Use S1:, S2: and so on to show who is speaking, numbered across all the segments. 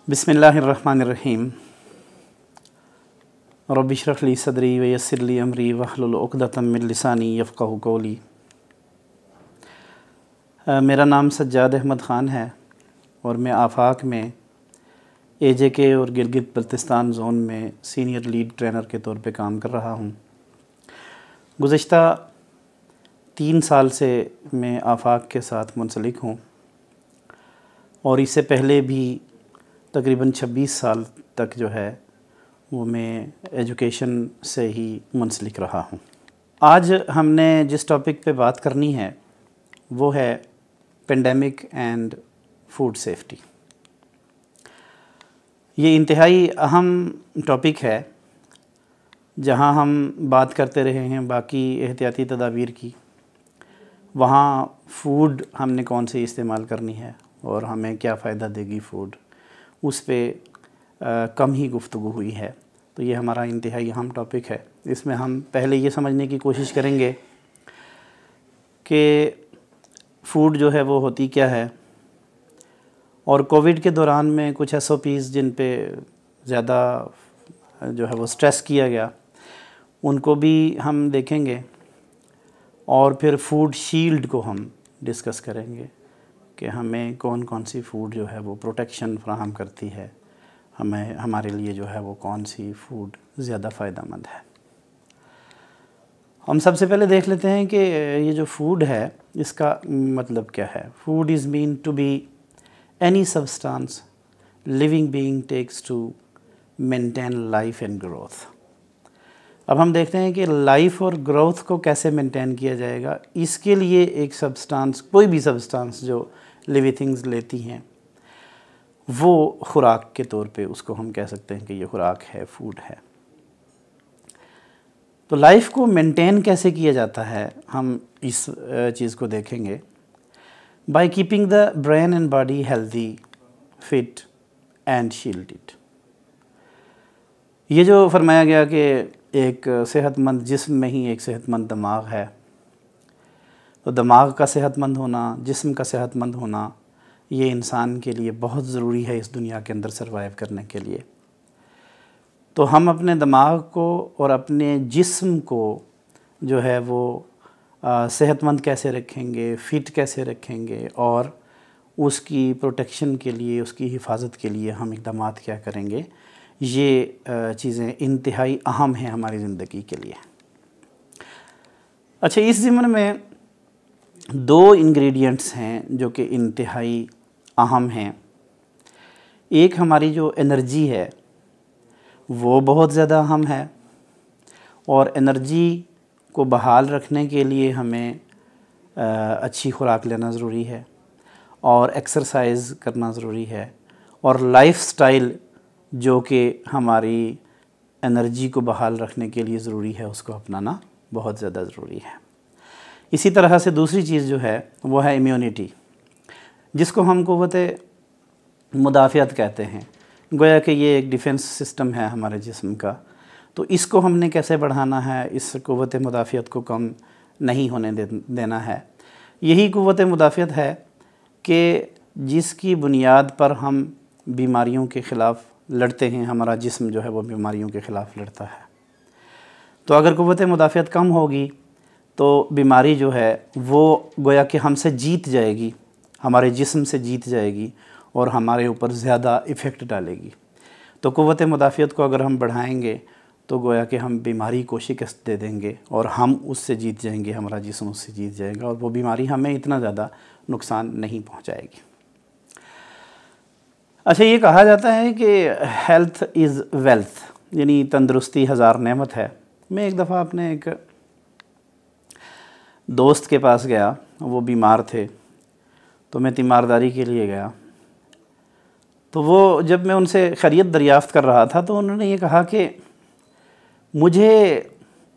S1: बिस्मिल्लाहिर्रहमानिर्रहीम। रब्बि इश्रह ली सदरी व यस्सिर ली अमरी वहलुल उक़दतम मिन लिसानी यफ़क़हू क़ौली। मेरा नाम सज्जाद अहमद ख़ान है और मैं आफाक में AJK और गिलगित बल्तिस्तान ज़ोन में सीनियर लीड ट्रेनर के तौर पे काम कर रहा हूँ। गुज़िश्ता 3 साल से मैं आफाक के साथ मुंसलिक हूँ और इससे पहले भी तकरीबन 26 साल तक जो है वो मैं एजुकेशन से ही मुंसलिक रहा हूँ। आज हमने जिस टॉपिक पे बात करनी है वो है पेंडेमिक एंड फूड सेफ्टी। ये इंतहाई अहम टॉपिक है जहाँ हम बात करते रहे हैं बाकी एहतियाती तदाबीर की, वहाँ फ़ूड हमने कौन सी इस्तेमाल करनी है और हमें क्या फ़ायदा देगी फ़ूड, उस पे कम ही गुफ्तगू हुई है। तो ये हमारा इंतहाई अहम टॉपिक है। इसमें हम पहले ये समझने की कोशिश करेंगे कि फ़ूड जो है वो होती क्या है, और कोविड के दौरान में कुछ SOPs जिन पे ज़्यादा जो है वो स्ट्रेस किया गया उनको भी हम देखेंगे, और फिर फूड शील्ड को हम डिस्कस करेंगे कि हमें कौन कौन सी फ़ूड जो है वो प्रोटेक्शन फ्राहम करती है, हमें हमारे लिए जो है वो कौन सी फ़ूड ज़्यादा फ़ायदेमंद है। हम सबसे पहले देख लेते हैं कि ये जो फ़ूड है इसका मतलब क्या है। Food is mean to be any substance living being takes to maintain life and growth. अब हम देखते हैं कि लाइफ और ग्रोथ को कैसे मेंटेन किया जाएगा। इसके लिए एक सब्सटेंस, कोई भी सब्सटेंस जो लिविंग थिंग्स लेती हैं, वो खुराक के तौर पे उसको हम कह सकते हैं कि ये खुराक है, फूड है। तो लाइफ को मेंटेन कैसे किया जाता है हम इस चीज़ को देखेंगे। By keeping the brain and body healthy, fit and shielded. ये जो फरमाया गया कि एक सेहतमंद जिस्म में ही एक सेहतमंद दिमाग है, तो दिमाग का सेहतमंद होना, जिस्म का सेहतमंद होना, ये इंसान के लिए बहुत ज़रूरी है इस दुनिया के अंदर सर्वाइव करने के लिए। तो हम अपने दिमाग को और अपने जिस्म को जो है वो सेहतमंद कैसे रखेंगे, फ़िट कैसे रखेंगे, और उसकी प्रोटेक्शन के लिए, उसकी हिफाजत के लिए हम इक़दाम क्या करेंगे, ये चीज़ें इंतहाई अहम हैं हमारी ज़िंदगी के लिए। अच्छा, इस ज़िम्न में 2 इंग्रेडिएंट्स हैं जो कि इंतहाई अहम हैं। एक हमारी जो एनर्जी है वो बहुत ज़्यादा अहम है, और एनर्जी को बहाल रखने के लिए हमें अच्छी खुराक लेना ज़रूरी है, और एक्सरसाइज करना ज़रूरी है, और लाइफ़स्टाइल जो कि हमारी एनर्जी को बहाल रखने के लिए ज़रूरी है उसको अपनाना बहुत ज़्यादा ज़रूरी है। इसी तरह से दूसरी चीज़ जो है वो है इम्यूनिटी, जिसको हम क़ुव्वत मुदाफ़ियत कहते हैं। गोया कि ये एक डिफेंस सिस्टम है हमारे जिस्म का। तो इसको हमने कैसे बढ़ाना है, इस क़ुव्वत मुदाफ़ियत को कम नहीं होने देना है। यही क़ुव्वत मुदाफ़ियत है कि जिसकी बुनियाद पर हम बीमारियों के ख़िलाफ़ लड़ते हैं। हमारा जिस्म जो है वो बीमारियों के ख़िलाफ़ लड़ता है। तो अगर क़ुव्वत मुदाफ़ियत कम होगी तो बीमारी जो है वो गोया कि हमसे जीत जाएगी, हमारे जिस्म से जीत जाएगी और हमारे ऊपर ज़्यादा इफ़ेक्ट डालेगी। तो क़ुव्वत मुदाफ़ियत को अगर हम बढ़ाएंगे तो गोया कि हम बीमारी को शिकस्त दे देंगे और हम उससे जीत जाएंगे, हमारा जिस्म उससे जीत जाएगा, और वो बीमारी हमें इतना ज़्यादा नुकसान नहीं पहुँचाएगी। अच्छा, ये कहा जाता है कि हेल्थ इज़ वेल्थ, यानी तंदुरुस्ती हज़ार नेमत है। मैं एक दफ़ा अपने एक दोस्त के पास गया, वो बीमार थे, तो मैं तीमारदारी के लिए गया। तो वो जब मैं उनसे खैरियत दरियाफ़्त कर रहा था तो उन्होंने ये कहा कि मुझे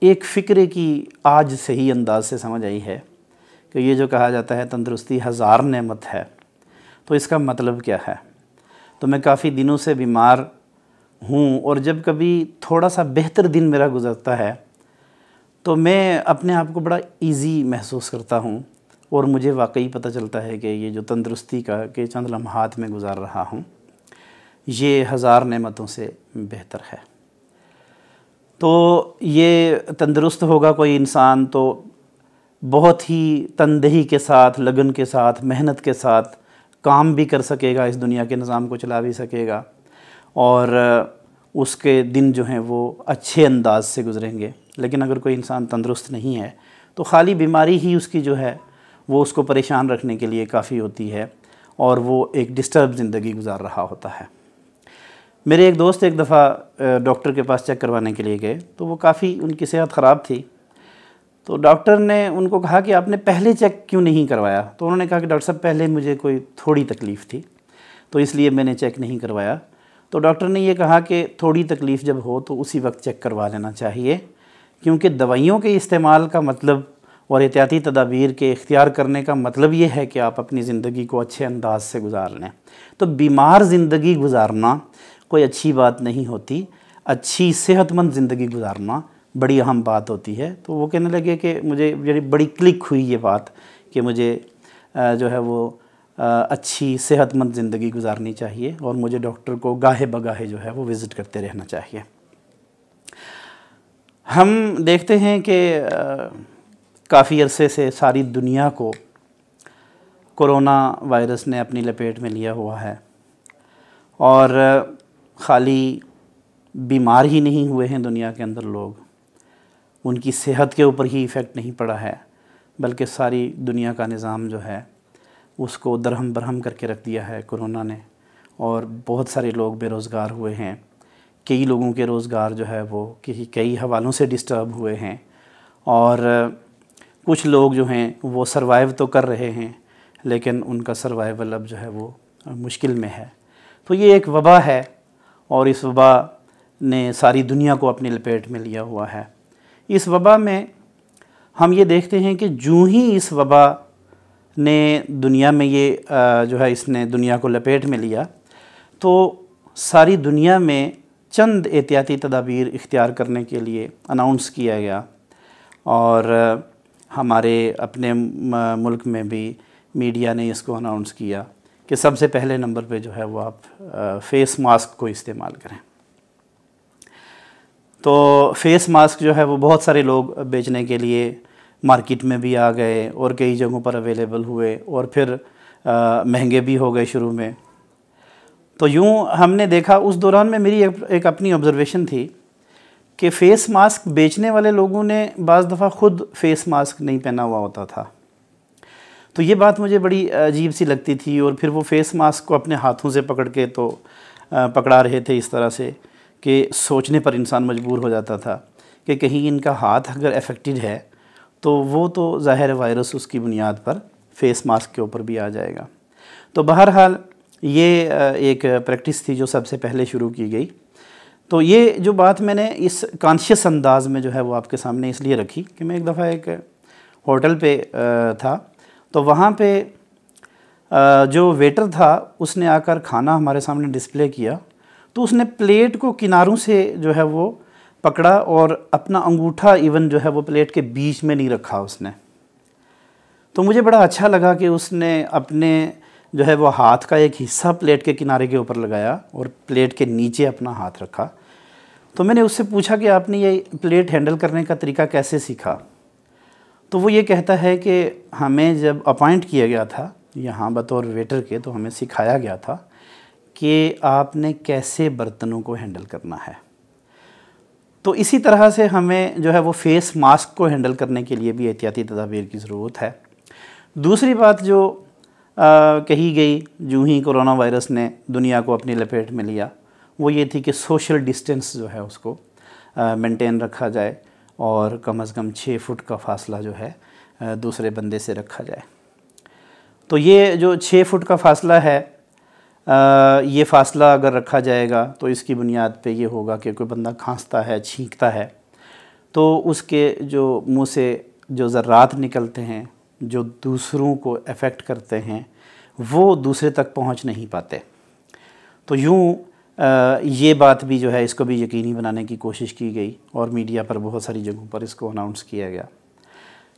S1: एक फ़िक्रे की आज सही अंदाज से समझ आई है कि ये जो कहा जाता है तंदुरुस्ती हज़ार नेमत है, तो इसका मतलब क्या है। तो मैं काफ़ी दिनों से बीमार हूँ, और जब कभी थोड़ा सा बेहतर दिन मेरा गुज़रता है तो मैं अपने आप को बड़ा इजी महसूस करता हूँ, और मुझे वाकई पता चलता है कि ये जो तंदुरुस्ती का के चंद लम्हात में गुज़ार रहा हूँ, ये हज़ार नेमतों से बेहतर है। तो ये तंदुरुस्त होगा कोई इंसान तो बहुत ही तनदेही के साथ, लगन के साथ, मेहनत के साथ काम भी कर सकेगा, इस दुनिया के निज़ाम को चला भी सकेगा, और उसके दिन जो हैं वो अच्छे अंदाज से गुजरेंगे। लेकिन अगर कोई इंसान तंदुरुस्त नहीं है तो खाली बीमारी ही उसकी जो है वो उसको परेशान रखने के लिए काफ़ी होती है, और वो एक डिस्टर्ब ज़िंदगी गुजार रहा होता है। मेरे एक दोस्त एक दफ़ा डॉक्टर के पास चेक करवाने के लिए गए, तो वो काफ़ी, उनकी सेहत ख़राब थी। तो डॉक्टर ने उनको कहा कि आपने पहले चेक क्यों नहीं करवाया? तो उन्होंने कहा कि डॉक्टर साहब पहले मुझे कोई थोड़ी तकलीफ़ थी तो इसलिए मैंने चेक नहीं करवाया। तो डॉक्टर ने ये कहा कि थोड़ी तकलीफ़ जब हो तो उसी वक्त चेक करवा लेना चाहिए, क्योंकि दवाइयों के इस्तेमाल का मतलब और एहतियाती तदाबीर के इख्तियार करने का मतलब ये है कि आप अपनी ज़िंदगी को अच्छे अंदाज से गुजार लें। तो बीमार ज़िंदगी गुजारना कोई अच्छी बात नहीं होती, अच्छी सेहतमंद ज़िंदगी गुजारना बड़ी अहम बात होती है। तो वो कहने लगे कि मुझे बड़ी क्लिक हुई ये बात कि मुझे जो है वो अच्छी सेहतमंद ज़िंदगी गुजारनी चाहिए, और मुझे डॉक्टर को गाहे बगाहे जो है वो विज़िट करते रहना चाहिए। हम देखते हैं कि काफ़ी अरसे से सारी दुनिया को कोरोना वायरस ने अपनी लपेट में लिया हुआ है, और ख़ाली बीमार ही नहीं हुए हैं दुनिया के अंदर लोग, उनकी सेहत के ऊपर ही इफ़ेक्ट नहीं पड़ा है, बल्कि सारी दुनिया का निज़ाम जो है उसको दरहम बरहम करके रख दिया है कोरोना ने, और बहुत सारे लोग बेरोज़गार हुए हैं। कई लोगों के रोज़गार जो है वो कई हवालों से डिस्टर्ब हुए हैं, और कुछ लोग जो हैं वो सरवाइव तो कर रहे हैं लेकिन उनका सर्वाइवल अब जो है वो मुश्किल में है। तो ये एक वबा है, और इस वबा ने सारी दुनिया को अपनी लपेट में लिया हुआ है। इस वबा में हम ये देखते हैं कि जूँ ही इस वबा ने दुनिया में ये जो है इसने दुनिया को लपेट में लिया, तो सारी दुनिया में चंद एहतियाती तदाबीर इख्तियार करने के लिए अनाउंस किया गया, और हमारे अपने मुल्क में भी मीडिया ने इसको अनाउंस किया कि सबसे पहले नंबर पे जो है वो आप फेस मास्क को इस्तेमाल करें। तो फेस मास्क जो है वो बहुत सारे लोग बेचने के लिए मार्केट में भी आ गए, और कई जगहों पर अवेलेबल हुए, और फिर महंगे भी हो गए शुरू में। तो यूँ हमने देखा, उस दौरान में मेरी एक अपनी ऑब्ज़र्वेशन थी कि फ़ेस मास्क बेचने वाले लोगों ने बाज़ दफ़ा ख़ुद फ़ेस मास्क नहीं पहना हुआ होता था। तो ये बात मुझे बड़ी अजीब सी लगती थी, और फिर वो फ़ेस मास्क को अपने हाथों से पकड़ के तो पकड़ा रहे थे इस तरह से कि सोचने पर इंसान मजबूर हो जाता था कि कहीं इनका हाथ अगर अफेक्टेड है तो वो तो ज़ाहिर वायरस उसकी बुनियाद पर फ़ेस मास्क के ऊपर भी आ जाएगा। तो बहरहाल ये एक प्रैक्टिस थी जो सबसे पहले शुरू की गई। तो ये जो बात मैंने इस कॉन्शियस अंदाज में जो है वो आपके सामने इसलिए रखी कि मैं एक दफ़ा एक होटल पे था, तो वहाँ पे जो वेटर था उसने आकर खाना हमारे सामने डिस्प्ले किया, तो उसने प्लेट को किनारों से जो है वो पकड़ा, और अपना अंगूठा इवन जो है वो प्लेट के बीच में नहीं रखा उसने। तो मुझे बड़ा अच्छा लगा कि उसने अपने जो है वो हाथ का एक हिस्सा प्लेट के किनारे के ऊपर लगाया और प्लेट के नीचे अपना हाथ रखा। तो मैंने उससे पूछा कि आपने ये प्लेट हैंडल करने का तरीका कैसे सीखा? तो वो ये कहता है कि हमें जब अपॉइंट किया गया था यहाँ बतौर वेटर के, तो हमें सिखाया गया था कि आपने कैसे बर्तनों को हैंडल करना है। तो इसी तरह से हमें जो है वो फेस मास्क को हैंडल करने के लिए भी एहतियाती तदाबीर की ज़रूरत है। दूसरी बात जो कही गई जूँ ही कोरोना वायरस ने दुनिया को अपनी लपेट में लिया, वो ये थी कि सोशल डिस्टेंस जो है उसको मेंटेन रखा जाए, और कम से कम 6 फुट का फ़ासला जो है दूसरे बंदे से रखा जाए। तो ये जो 6 फुट का फ़ासला है, ये फ़ासला अगर रखा जाएगा तो इसकी बुनियाद पे ये होगा कि कोई बंदा खांसता है, छींकता है, तो उसके जो मुंह से जो ज़र्रात निकलते हैं जो दूसरों को अफेक्ट करते हैं वो दूसरे तक पहुंच नहीं पाते। तो यूँ ये बात भी जो है इसको भी यकीनी बनाने की कोशिश की गई, और मीडिया पर बहुत सारी जगहों पर इसको अनाउंस किया गया।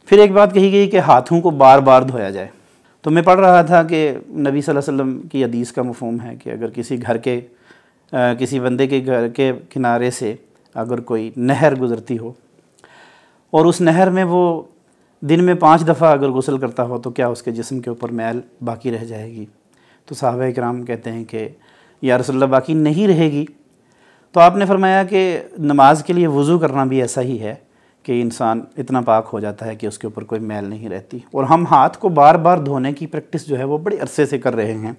S1: फिर एक बात कही गई कि हाथों को बार बार धोया जाए। तो मैं पढ़ रहा था कि नबी सल्लल्लाहु अलैहि वसल्लम की हदीस का मफ़हूम है कि अगर किसी घर के किसी बंदे के घर के किनारे से अगर कोई नहर गुज़रती हो और उस नहर में वो दिन में 5 दफ़ा अगर गुस्ल करता हो तो क्या उसके जिस्म के ऊपर मैल बाकी रह जाएगी? तो सहाबा किराम कहते हैं कि या रसूलल्लाह बाकी नहीं रहेगी। तो आपने फरमाया कि नमाज के लिए वज़ू करना भी ऐसा ही है कि इंसान इतना पाक हो जाता है कि उसके ऊपर कोई मैल नहीं रहती। और हम हाथ को बार बार धोने की प्रैक्टिस जो है वो बड़े अरसे से कर रहे हैं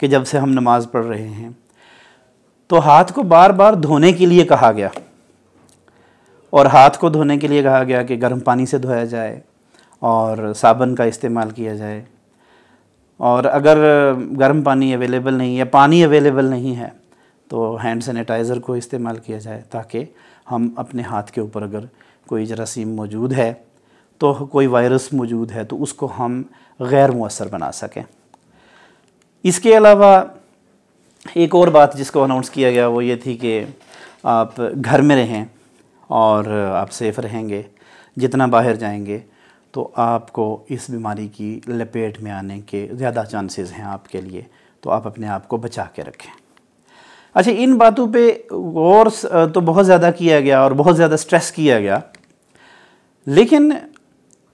S1: कि जब से हम नमाज़ पढ़ रहे हैं। तो हाथ को बार बार धोने के लिए कहा गया और हाथ को धोने के लिए कहा गया कि गर्म पानी से धोया जाए और साबुन का इस्तेमाल किया जाए। और अगर गर्म पानी अवेलेबल नहीं या पानी अवेलेबल नहीं है तो हैंड सैनिटाइज़र को इस्तेमाल किया जाए, ताकि हम अपने हाथ के ऊपर अगर कोई जरासीम मौजूद है तो कोई वायरस मौजूद है तो उसको हम गैर मुअस्सर बना सकें। इसके अलावा एक और बात जिसको अनाउंस किया गया वो ये थी कि आप घर में रहें और आप सेफ़ रहेंगे। जितना बाहर जाएंगे तो आपको इस बीमारी की लपेट में आने के ज़्यादा चांसेस हैं आपके लिए, तो आप अपने आप को बचा के रखें। अच्छा, इन बातों पे गौर तो बहुत ज़्यादा किया गया और बहुत ज़्यादा स्ट्रेस किया गया, लेकिन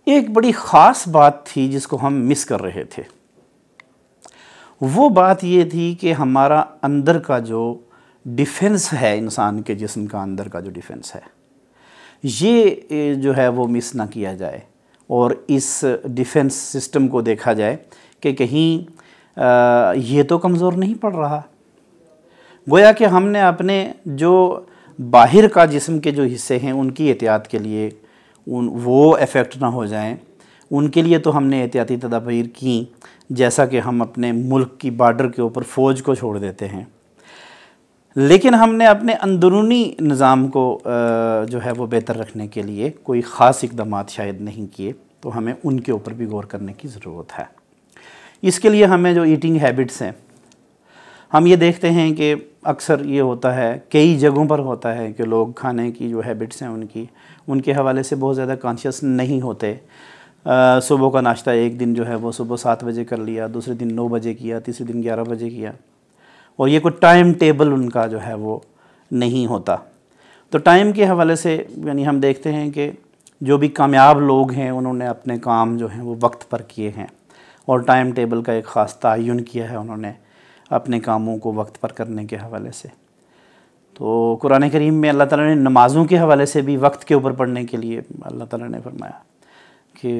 S1: एक बड़ी ख़ास बात थी जिसको हम मिस कर रहे थे। वो बात ये थी कि हमारा अंदर का जो डिफेंस है, इंसान के जिस्म का अंदर का जो डिफेंस है, ये जो है वो मिस ना किया जाए और इस डिफेंस सिस्टम को देखा जाए कि कहीं ये तो कमज़ोर नहीं पड़ रहा। गोया कि हमने अपने जो बाहर का जिस्म के जो हिस्से हैं उनकी एहतियात के लिए वो इफ़ेक्ट ना हो जाएं, उनके लिए तो हमने एहतियाती तदाबीर की, जैसा कि हम अपने मुल्क की बॉर्डर के ऊपर फ़ौज को छोड़ देते हैं। लेकिन हमने अपने अंदरूनी निज़ाम को जो है वो बेहतर रखने के लिए कोई ख़ास इक़दामात शायद नहीं किए, तो हमें उनके ऊपर भी गौर करने की ज़रूरत है। इसके लिए हमें जो ईटिंग हैबिट्स हैं, हम ये देखते हैं कि अक्सर ये होता है, कई जगहों पर होता है कि लोग खाने की जो हैबिट्स हैं उनके हवाले से बहुत ज़्यादा कॉन्शियस नहीं होते। सुबह का नाश्ता एक दिन जो है वो सुबह 7 बजे कर लिया, दूसरे दिन 9 बजे किया, तीसरे दिन 11 बजे किया, और ये कोई टाइम टेबल उनका जो है वो नहीं होता। तो टाइम के हवाले से यानी हम देखते हैं कि जो भी कामयाब लोग हैं उन्होंने अपने काम जो हैं वो वक्त पर किए हैं और टाइम टेबल का एक ख़ास तयन किया है उन्होंने अपने कामों को वक्त पर करने के हवाले से। तो कुरान करीम में अल्लाह ताला ने नमाज़ों के हवाले से भी वक्त के ऊपर पढ़ने के लिए अल्लाह ताला ने फरमाया कि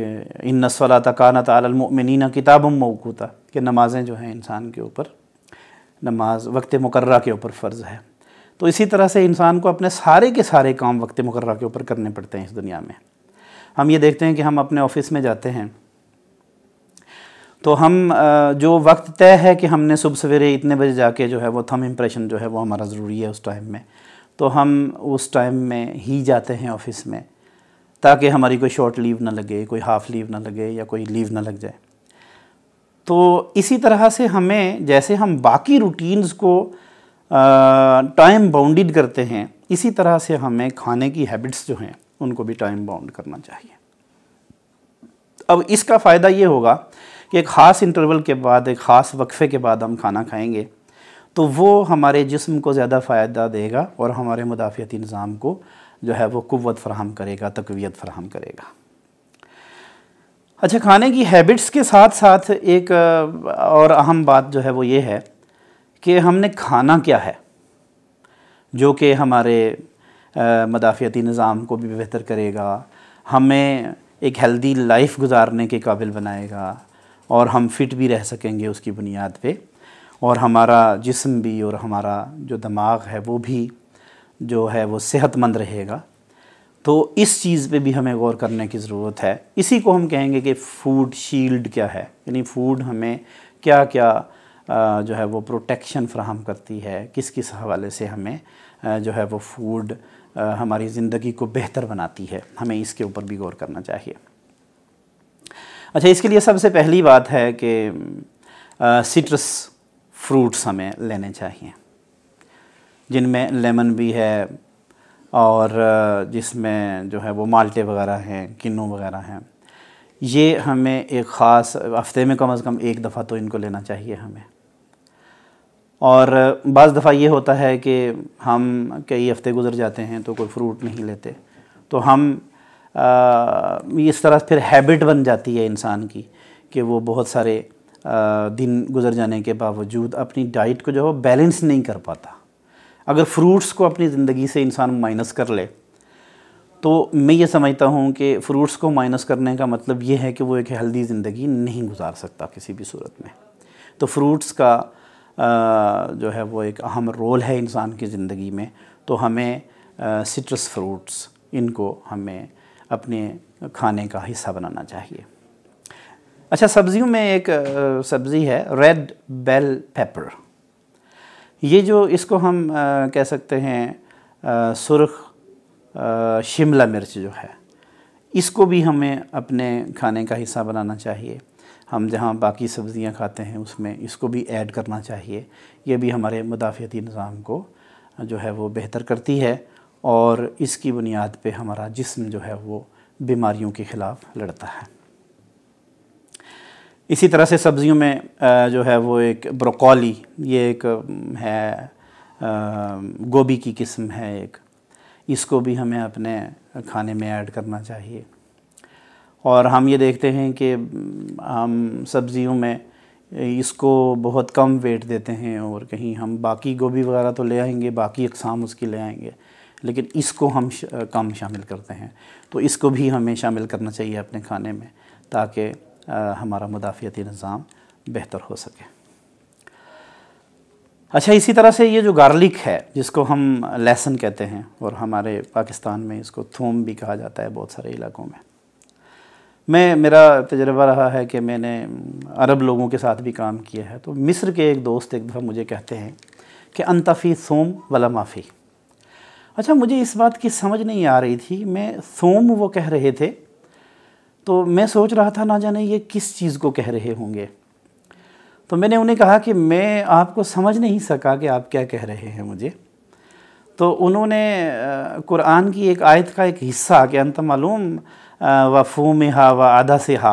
S1: इन्ना सलाता कानत अलल मुमिनीना किताबम मौक़ूता, कि नमाज़ें जो हैं इंसान के ऊपर, नमाज वक्त मुकर्रा के ऊपर फ़र्ज़ है। तो इसी तरह से इंसान को अपने सारे के सारे काम वक्त मुकर्रा के ऊपर करने पड़ते हैं इस दुनिया में। हम ये देखते हैं कि हम अपने ऑफ़िस में जाते हैं तो हम जो वक्त तय है कि हमने सुबह सवेरे इतने बजे जाके जो है वो थंब इम्प्रेशन जो है वो हमारा ज़रूरी है उस टाइम में, तो हम उस टाइम में ही जाते हैं ऑफ़िस में, ताकि हमारी कोई शॉर्ट लीव ना लगे, कोई हाफ़ लीव ना लगे या कोई लीव ना लग जाए। तो इसी तरह से हमें, जैसे हम बाकी रूटीन्स को टाइम बाउंडेड करते हैं, इसी तरह से हमें खाने की हैबिट्स जो हैं उनको भी टाइम बाउंड करना चाहिए। अब इसका फ़ायदा ये होगा कि एक ख़ास इंटरवल के बाद, एक ख़ास वक्फ़े के बाद हम खाना खाएंगे तो वो हमारे जिस्म को ज़्यादा फ़ायदा देगा और हमारे मुदाफ़ियाती निज़ाम को जो है वो क़ुव्वत फ़राहम करेगा, तक़वियत फ़राहम करेगा। अच्छा, खाने की हैबिट्स के साथ साथ एक और अहम बात जो है वो ये है कि हमने खाना क्या है जो कि हमारे मुदाफ़ियाती निज़ाम को भी बेहतर करेगा, हमें एक हेल्दी लाइफ गुजारने के काबिल बनाएगा और हम फिट भी रह सकेंगे उसकी बुनियाद पे, और हमारा जिस्म भी और हमारा जो दिमाग है वो भी जो है वो सेहतमंद रहेगा। तो इस चीज़ पे भी हमें गौर करने की ज़रूरत है। इसी को हम कहेंगे कि फ़ूड शील्ड क्या है, यानी फ़ूड हमें क्या क्या जो है वो प्रोटेक्शन फ़राहम करती है, किस किस हवाले से हमें जो है वो फ़ूड हमारी ज़िंदगी को बेहतर बनाती है, हमें इसके ऊपर भी गौर करना चाहिए। अच्छा, इसके लिए सबसे पहली बात है कि सिट्रस फ्रूट्स हमें लेने चाहिए, जिनमें लेमन भी है और जिसमें जो है वो माल्टे वगैरह हैं, किन्नू वगैरह हैं। ये हमें एक ख़ास हफ्ते में कम से कम एक दफ़ा तो इनको लेना चाहिए हमें। और बाज़ दफ़ा ये होता है कि हम कई हफ़्ते गुज़र जाते हैं तो कोई फ्रूट नहीं लेते, तो हम इस तरह फिर हैबिट बन जाती है इंसान की कि वो बहुत सारे दिन गुज़र जाने के बावजूद अपनी डाइट को जो है बैलेंस नहीं कर पाता। अगर फ्रूट्स को अपनी ज़िंदगी से इंसान माइनस कर ले तो मैं ये समझता हूँ कि फ़्रूट्स को माइनस करने का मतलब ये है कि वो एक हेल्दी ज़िंदगी नहीं गुजार सकता किसी भी सूरत में। तो फ्रूट्स का जो है वो एक अहम रोल है इंसान की ज़िंदगी में। तो हमें सिट्रस फ्रूट्स इनको हमें अपने खाने का हिस्सा बनाना चाहिए। अच्छा, सब्ज़ियों में एक सब्ज़ी है रेड बेल पेपर। ये जो इसको हम कह सकते हैं सुर्ख शिमला मिर्च जो है, इसको भी हमें अपने खाने का हिस्सा बनाना चाहिए। हम जहाँ बाकी सब्ज़ियाँ खाते हैं उसमें इसको भी ऐड करना चाहिए। ये भी हमारे मुदाफ़ियती निज़ाम को जो है वो बेहतर करती है और इसकी बुनियाद पे हमारा जिस्म जो है वो बीमारियों के ख़िलाफ़ लड़ता है। इसी तरह से सब्ज़ियों में जो है वो एक ब्रोकोली, ये एक है गोभी की किस्म है एक, इसको भी हमें अपने खाने में ऐड करना चाहिए। और हम ये देखते हैं कि हम सब्ज़ियों में इसको बहुत कम वेट देते हैं और कहीं हम बाकी गोभी वगैरह तो ले आएंगे, बाकी अक़साम उसकी ले आएंगे, लेकिन इसको हम कम शामिल करते हैं। तो इसको भी हमें शामिल करना चाहिए अपने खाने में ताकि हमारा मुदाफ़ियती निज़ाम बेहतर हो सके। अच्छा, इसी तरह से ये जो गार्लिक है जिसको हम लहसुन कहते हैं और हमारे पाकिस्तान में इसको थूम भी कहा जाता है बहुत सारे इलाकों में। मेरा तजुर्बा रहा है कि मैंने अरब लोगों के साथ भी काम किया है। तो मिस्र के एक दोस्त एक दफ़ा मुझे कहते हैं कि अंतफ़ी थूम वला माफ़ी। अच्छा, मुझे इस बात की समझ नहीं आ रही थी, मैं थूम वो कह रहे थे तो मैं सोच रहा था ना जाने ये किस चीज़ को कह रहे होंगे। तो मैंने उन्हें कहा कि मैं आपको समझ नहीं सका कि आप क्या कह रहे हैं मुझे। तो उन्होंने कुरान की एक आयत का एक हिस्सा कि अंत मालूम वफ़ूमिहा व आदा से हा,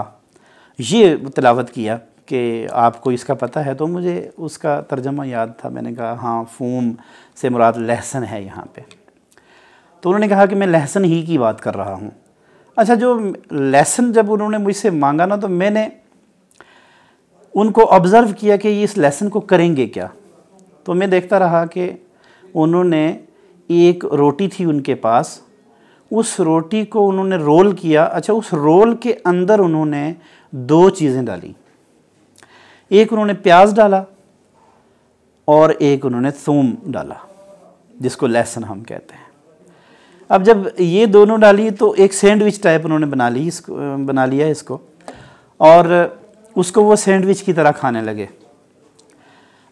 S1: ये तिलावत किया कि आपको इसका पता है। तो मुझे उसका तर्जमा याद था। मैंने कहा हाँ, फ़ूम से मुराद लहसुन है यहाँ पे। तो उन्होंने कहा कि मैं लहसुन ही की बात कर रहा हूँ। अच्छा, जो लहसुन जब उन्होंने मुझसे मांगा ना तो मैंने उनको ऑब्ज़र्व किया कि ये इस लहसुन को करेंगे क्या। तो मैं देखता रहा कि उन्होंने एक रोटी थी उनके पास, उस रोटी को उन्होंने रोल किया। अच्छा, उस रोल के अंदर उन्होंने दो चीज़ें डाली, एक उन्होंने प्याज डाला और एक उन्होंने थूम डाला जिसको लहसुन हम कहते हैं। अब जब ये दोनों डाली तो एक सैंडविच टाइप उन्होंने बना लिया इसको और उसको वो सैंडविच की तरह खाने लगे।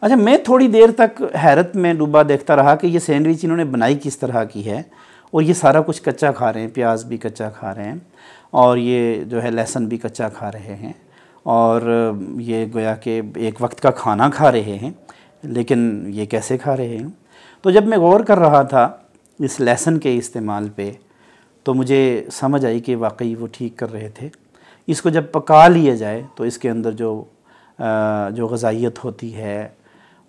S1: अच्छा, मैं थोड़ी देर तक हैरत में डूबा देखता रहा कि ये सैंडविच इन्होंने बनाई किस तरह की है और ये सारा कुछ कच्चा खा रहे हैं, प्याज भी कच्चा खा रहे हैं और ये जो है लहसुन भी कच्चा खा रहे हैं और ये गोया कि एक वक्त का खाना खा रहे हैं, लेकिन ये कैसे खा रहे हैं। तो जब मैं गौर कर रहा था इस लहसुन के इस्तेमाल पे तो मुझे समझ आई कि वाकई वो ठीक कर रहे थे। इसको जब पका लिया जाए तो इसके अंदर जो ग़िज़ाइयत होती है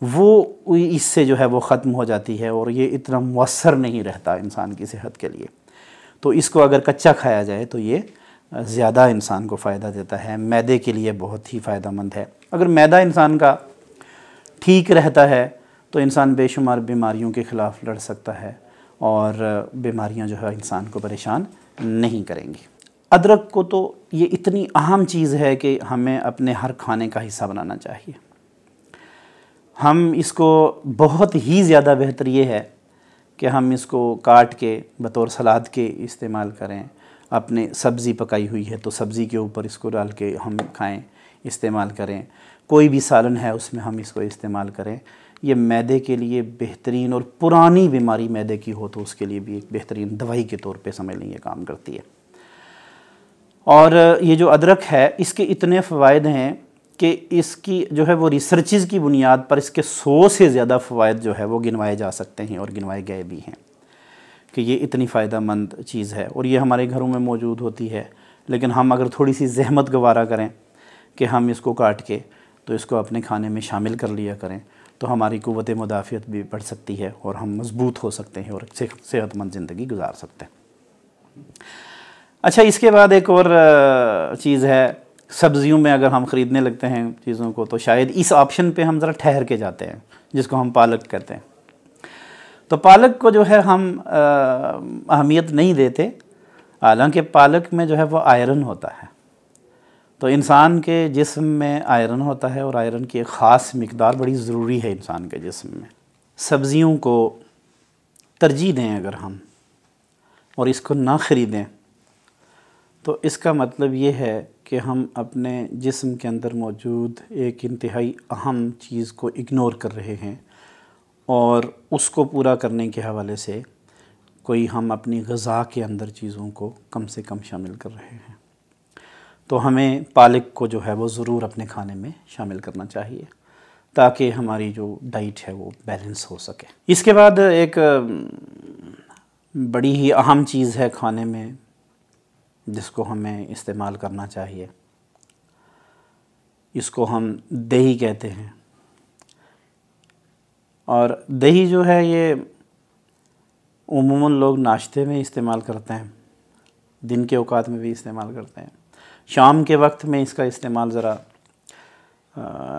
S1: वो इससे जो है वो ख़त्म हो जाती है और ये इतना मुअस्सर नहीं रहता इंसान की सेहत के लिए। तो इसको अगर कच्चा खाया जाए तो ये ज़्यादा इंसान को फ़ायदा देता है, मैदे के लिए बहुत ही फ़ायदेमंद है। अगर मैदा इंसान का ठीक रहता है तो इंसान बेशुमार बीमारियों के ख़िलाफ़ लड़ सकता है और बीमारियां जो है इंसान को परेशान नहीं करेंगी। अदरक को तो ये इतनी अहम चीज़ है कि हमें अपने हर खाने का हिस्सा बनाना चाहिए। हम इसको बहुत ही ज़्यादा बेहतर ये है कि हम इसको काट के बतौर सलाद के इस्तेमाल करें। अपने सब्ज़ी पकाई हुई है तो सब्ज़ी के ऊपर इसको डाल के हम खाएं, इस्तेमाल करें। कोई भी सालन है उसमें हम इसको इस्तेमाल करें। ये मैदे के लिए बेहतरीन, और पुरानी बीमारी मैदे की हो तो उसके लिए भी एक बेहतरीन दवाई के तौर पे समझ लें ये काम करती है। और ये जो अदरक है इसके इतने फ़वाइद हैं कि इसकी जो है वो रिसर्चेज़ की बुनियाद पर इसके 100 से ज़्यादा फ़वाइद जो है वो गिनवाए जा सकते हैं और गिनवाए गए भी हैं कि ये इतनी फ़ायदेमंद चीज़ है और ये हमारे घरों में मौजूद होती है। लेकिन हम अगर थोड़ी सी ज़हमत गवारा करें कि हम इसको काट के तो इसको अपने खाने में शामिल कर लिया करें तो हमारी क़ुव्वत मुदाफ़ियत भी बढ़ सकती है और हम मज़बूत हो सकते हैं और सेहतमंद ज़िंदगी गुजार सकते हैं। अच्छा, इसके बाद एक और चीज़ है, सब्ज़ियों में अगर हम ख़रीदने लगते हैं चीज़ों को तो शायद इस ऑप्शन पे हम ज़रा ठहर के जाते हैं, जिसको हम पालक कहते हैं। तो पालक को जो है हम अहमियत नहीं देते, हालांकि पालक में जो है वो आयरन होता है। तो इंसान के जिस्म में आयरन होता है और आयरन की एक ख़ास मिक़दार बड़ी ज़रूरी है इंसान के जिस्म में। सब्ज़ियों को तरजीह दें अगर हम और इसको ना ख़रीदें तो इसका मतलब ये है कि हम अपने जिस्म के अंदर मौजूद एक इंतहाई अहम चीज़ को इग्नोर कर रहे हैं और उसको पूरा करने के हवाले से कोई हम अपनी ग़िज़ा के अंदर चीज़ों को कम से कम शामिल कर रहे हैं। तो हमें पालक को जो है वो ज़रूर अपने खाने में शामिल करना चाहिए ताकि हमारी जो डाइट है वो बैलेंस हो सके। इसके बाद एक बड़ी ही अहम चीज़ है खाने में जिसको हमें इस्तेमाल करना चाहिए, इसको हम दही कहते हैं। और दही जो है ये उमूमन लोग नाश्ते में इस्तेमाल करते हैं, दिन के औकात में भी इस्तेमाल करते हैं। शाम के वक्त में इसका इस्तेमाल ज़रा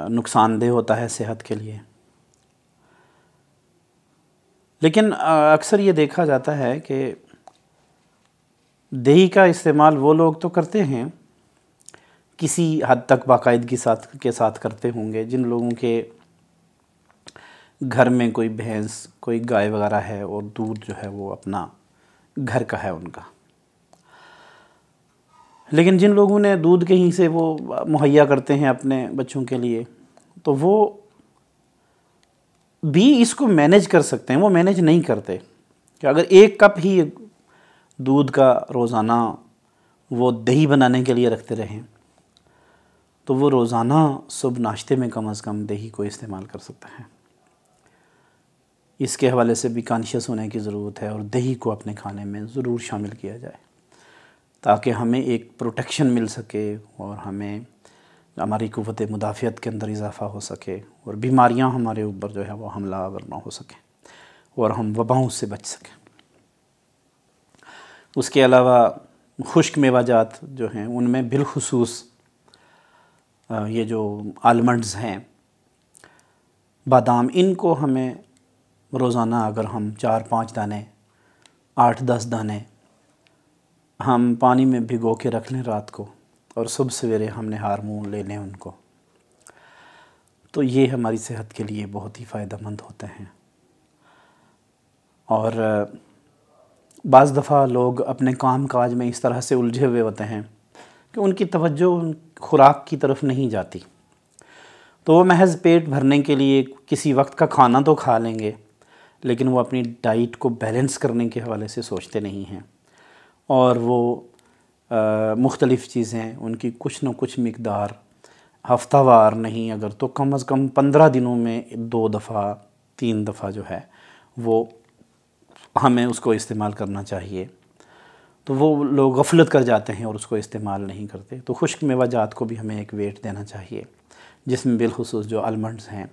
S1: नुकसानदेह होता है सेहत के लिए, लेकिन अक्सर ये देखा जाता है कि दही का इस्तेमाल वो लोग तो करते हैं, किसी हद तक बाकायदगी के साथ करते होंगे जिन लोगों के घर में कोई भैंस, कोई गाय वगैरह है और दूध जो है वो अपना घर का है उनका। लेकिन जिन लोगों ने दूध कहीं से वो मुहैया करते हैं अपने बच्चों के लिए, तो वो भी इसको मैनेज कर सकते हैं। वो मैनेज नहीं करते कि अगर 1 कप ही दूध का रोज़ाना वो दही बनाने के लिए रखते रहें तो वो रोज़ाना सुबह नाश्ते में कम से कम दही को इस्तेमाल कर सकते हैं। इसके हवाले से भी कॉन्शियस होने की ज़रूरत है और दही को अपने खाने में ज़रूर शामिल किया जाए ताकि हमें एक प्रोटेक्शन मिल सके और हमें हमारी क़ुव्वत मुदाफ़ियत के अंदर इजाफ़ा हो सके और बीमारियां हमारे ऊपर जो है वो हमला आवर ना हो सके और हम वबाओं से बच सकें। उसके अलावा खुश्क मेवाजात जो हैं उनमें बिलखुसूस ये जो आलमंड्स हैं, बादाम, इनको हमें रोज़ाना अगर हम 4-5 दाने, 8-10 दाने हम पानी में भिगो के रख लें रात को और सुबह सवेरे हमने हार मुँह ले लें उनको, तो ये हमारी सेहत के लिए बहुत ही फ़ायदेमंद होते हैं। और बाज़ दफ़ा लोग अपने काम काज में इस तरह से उलझे हुए होते हैं कि उनकी तवज्जो खुराक की तरफ नहीं जाती, तो वो महज़ पेट भरने के लिए किसी वक्त का खाना तो खा लेंगे लेकिन वो अपनी डाइट को बैलेंस करने के हवाले से सोचते नहीं हैं और वो मुख्तलिफ़ चीज़ें उनकी कुछ न कुछ मिक़दार हफ्तावार नहीं अगर तो कम से कम 15 दिनों में 2 दफ़ा 3 दफ़ा जो है वो हमें उसको इस्तेमाल करना चाहिए। तो वो लोग गफलत कर जाते हैं और उसको इस्तेमाल नहीं करते। तो खुश्क मेवाजात को भी हमें एक वेट देना चाहिए जिसमें बिलखुसूस जो आलमंड्स हैं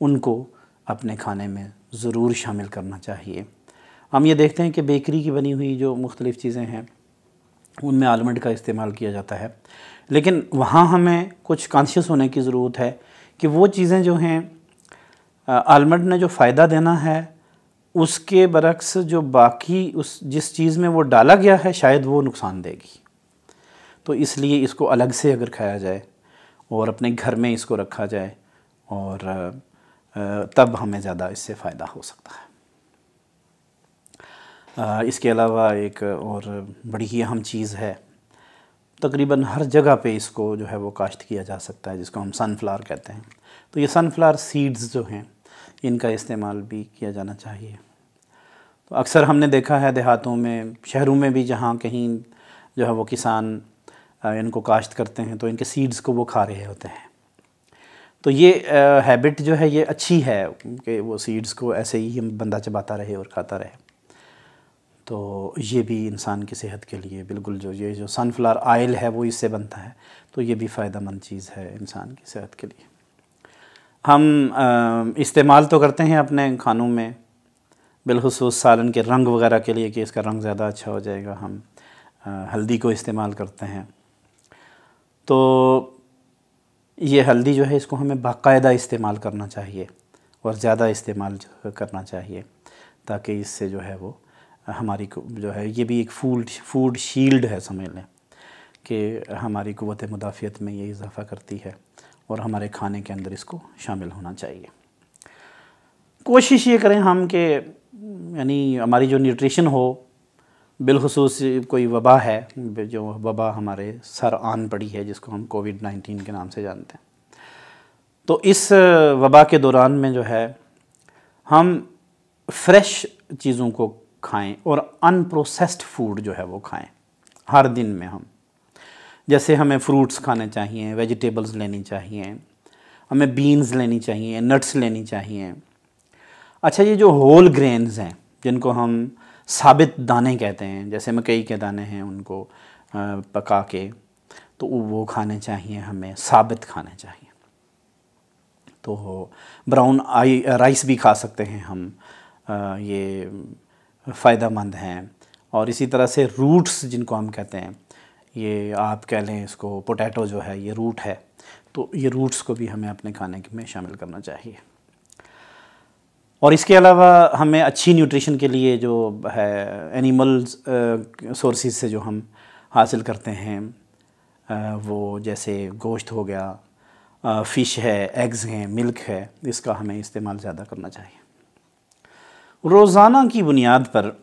S1: उनको अपने खाने में ज़रूर शामिल करना चाहिए। हम ये देखते हैं कि बेकरी की बनी हुई जो मुख्तलिफ़ चीज़ें हैं उनमें आलमंड का इस्तेमाल किया जाता है, लेकिन वहाँ हमें कुछ कॉन्शियस होने की ज़रूरत है कि वो चीज़ें जो हैं आलमंड ने जो फ़ायदा देना है उसके बरक्स जो बाकी उस जिस चीज़ में वो डाला गया है शायद वो नुकसान देगी। तो इसलिए इसको अलग से अगर खाया जाए और अपने घर में इसको रखा जाए और तब हमें ज़्यादा इससे फ़ायदा हो सकता है। इसके अलावा एक और बड़ी ही अहम चीज़ है, तकरीबन हर जगह पे इसको जो है वो काश्त किया जा सकता है, जिसको हम सनफ्लावर कहते हैं। तो ये सनफ्लावर सीड्स जो हैं इनका इस्तेमाल भी किया जाना चाहिए। तो अक्सर हमने देखा है देहातों में, शहरों में भी जहाँ कहीं जो है वो किसान इनको काश्त करते हैं तो इनके सीड्स को वो खा रहे होते हैं। तो ये हैबिट जो है ये अच्छी है कि वो सीड्स को ऐसे ही बंदा चबाता रहे और खाता रहे। तो ये भी इंसान की सेहत के लिए बिल्कुल, जो ये जो सनफ्लावर ऑयल है वो इससे बनता है, तो ये भी फ़ायदेमंद चीज़ है इंसान की सेहत के लिए। हम इस्तेमाल तो करते हैं अपने खानों में, बिलखुसूस सालन के रंग वगैरह के लिए कि इसका रंग ज़्यादा अच्छा हो जाएगा, हम हल्दी को इस्तेमाल करते हैं। तो ये हल्दी जो है इसको हमें बाकायदा इस्तेमाल करना चाहिए और ज़्यादा इस्तेमाल करना चाहिए, ताकि इससे जो है वो हमारी जो है ये भी एक फूड शील्ड है, समझ लें कि हमारी क़ुव्वत मुदाफ़ियत में ये इजाफ़ा करती है और हमारे खाने के अंदर इसको शामिल होना चाहिए। कोशिश ये करें हम कि यानी हमारी जो न्यूट्रिशन हो, बिलखुसूस कोई वबा है, जो वबा हमारे सर आन पड़ी है जिसको हम कोविड-19 के नाम से जानते हैं, तो इस वबा के दौरान में जो है हम फ्रेश चीज़ों को खाएं और अनप्रोसेस्ड फूड जो है वो खाएं हर दिन में। हम जैसे हमें फ्रूट्स खाने चाहिए, वेजिटेबल्स लेनी चाहिए, हमें बीन्स लेनी चाहिए, नट्स लेनी चाहिए। अच्छा, ये जो होल ग्रेन्स हैं जिनको हम साबित दाने कहते हैं, जैसे मकई के दाने हैं, उनको पका के तो वो खाने चाहिए, हमें साबित खाने चाहिए। तो ब्राउन राइस भी खा सकते हैं हम, ये फ़ायदेमंद हैं। और इसी तरह से रूट्स जिनको हम कहते हैं, ये आप कह लें इसको पोटैटो जो है ये रूट है, तो ये रूट्स को भी हमें अपने खाने में शामिल करना चाहिए। और इसके अलावा हमें अच्छी न्यूट्रिशन के लिए जो है एनिमल्स सोर्सेज से जो हम हासिल करते हैं, वो जैसे गोश्त हो गया, फ़िश है, एग्ज़ हैं, मिल्क है, इसका हमें इस्तेमाल ज़्यादा करना चाहिए। रोज़ाना की बुनियाद पर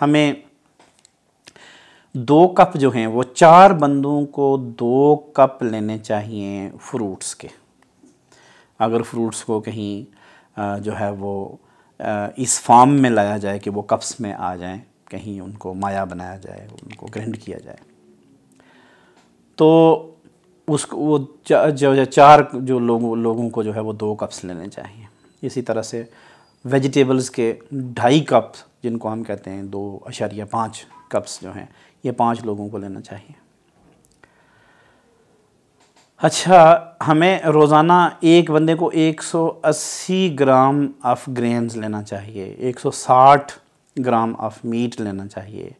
S1: हमें 2 कप जो हैं वो 4 बंदों को 2 कप लेने चाहिए फ्रूट्स के। अगर फ्रूट्स को कहीं जो है वो इस फॉर्म में लाया जाए कि वो कप्स में आ जाएं, कहीं उनको माया बनाया जाए, उनको ग्राइंड किया जाए, तो उसको वो जो 4 जो लोगों को जो है वो 2 कप्स लेने चाहिए। इसी तरह से वेजिटेबल्स के 2.5 कप जिनको हम कहते हैं 2.5 कप्स जो हैं, ये 5 लोगों को लेना चाहिए। अच्छा, हमें रोज़ाना एक बंदे को 180 ग्राम ऑफ ग्रेन्स लेना चाहिए, 160 ग्राम ऑफ मीट लेना चाहिए,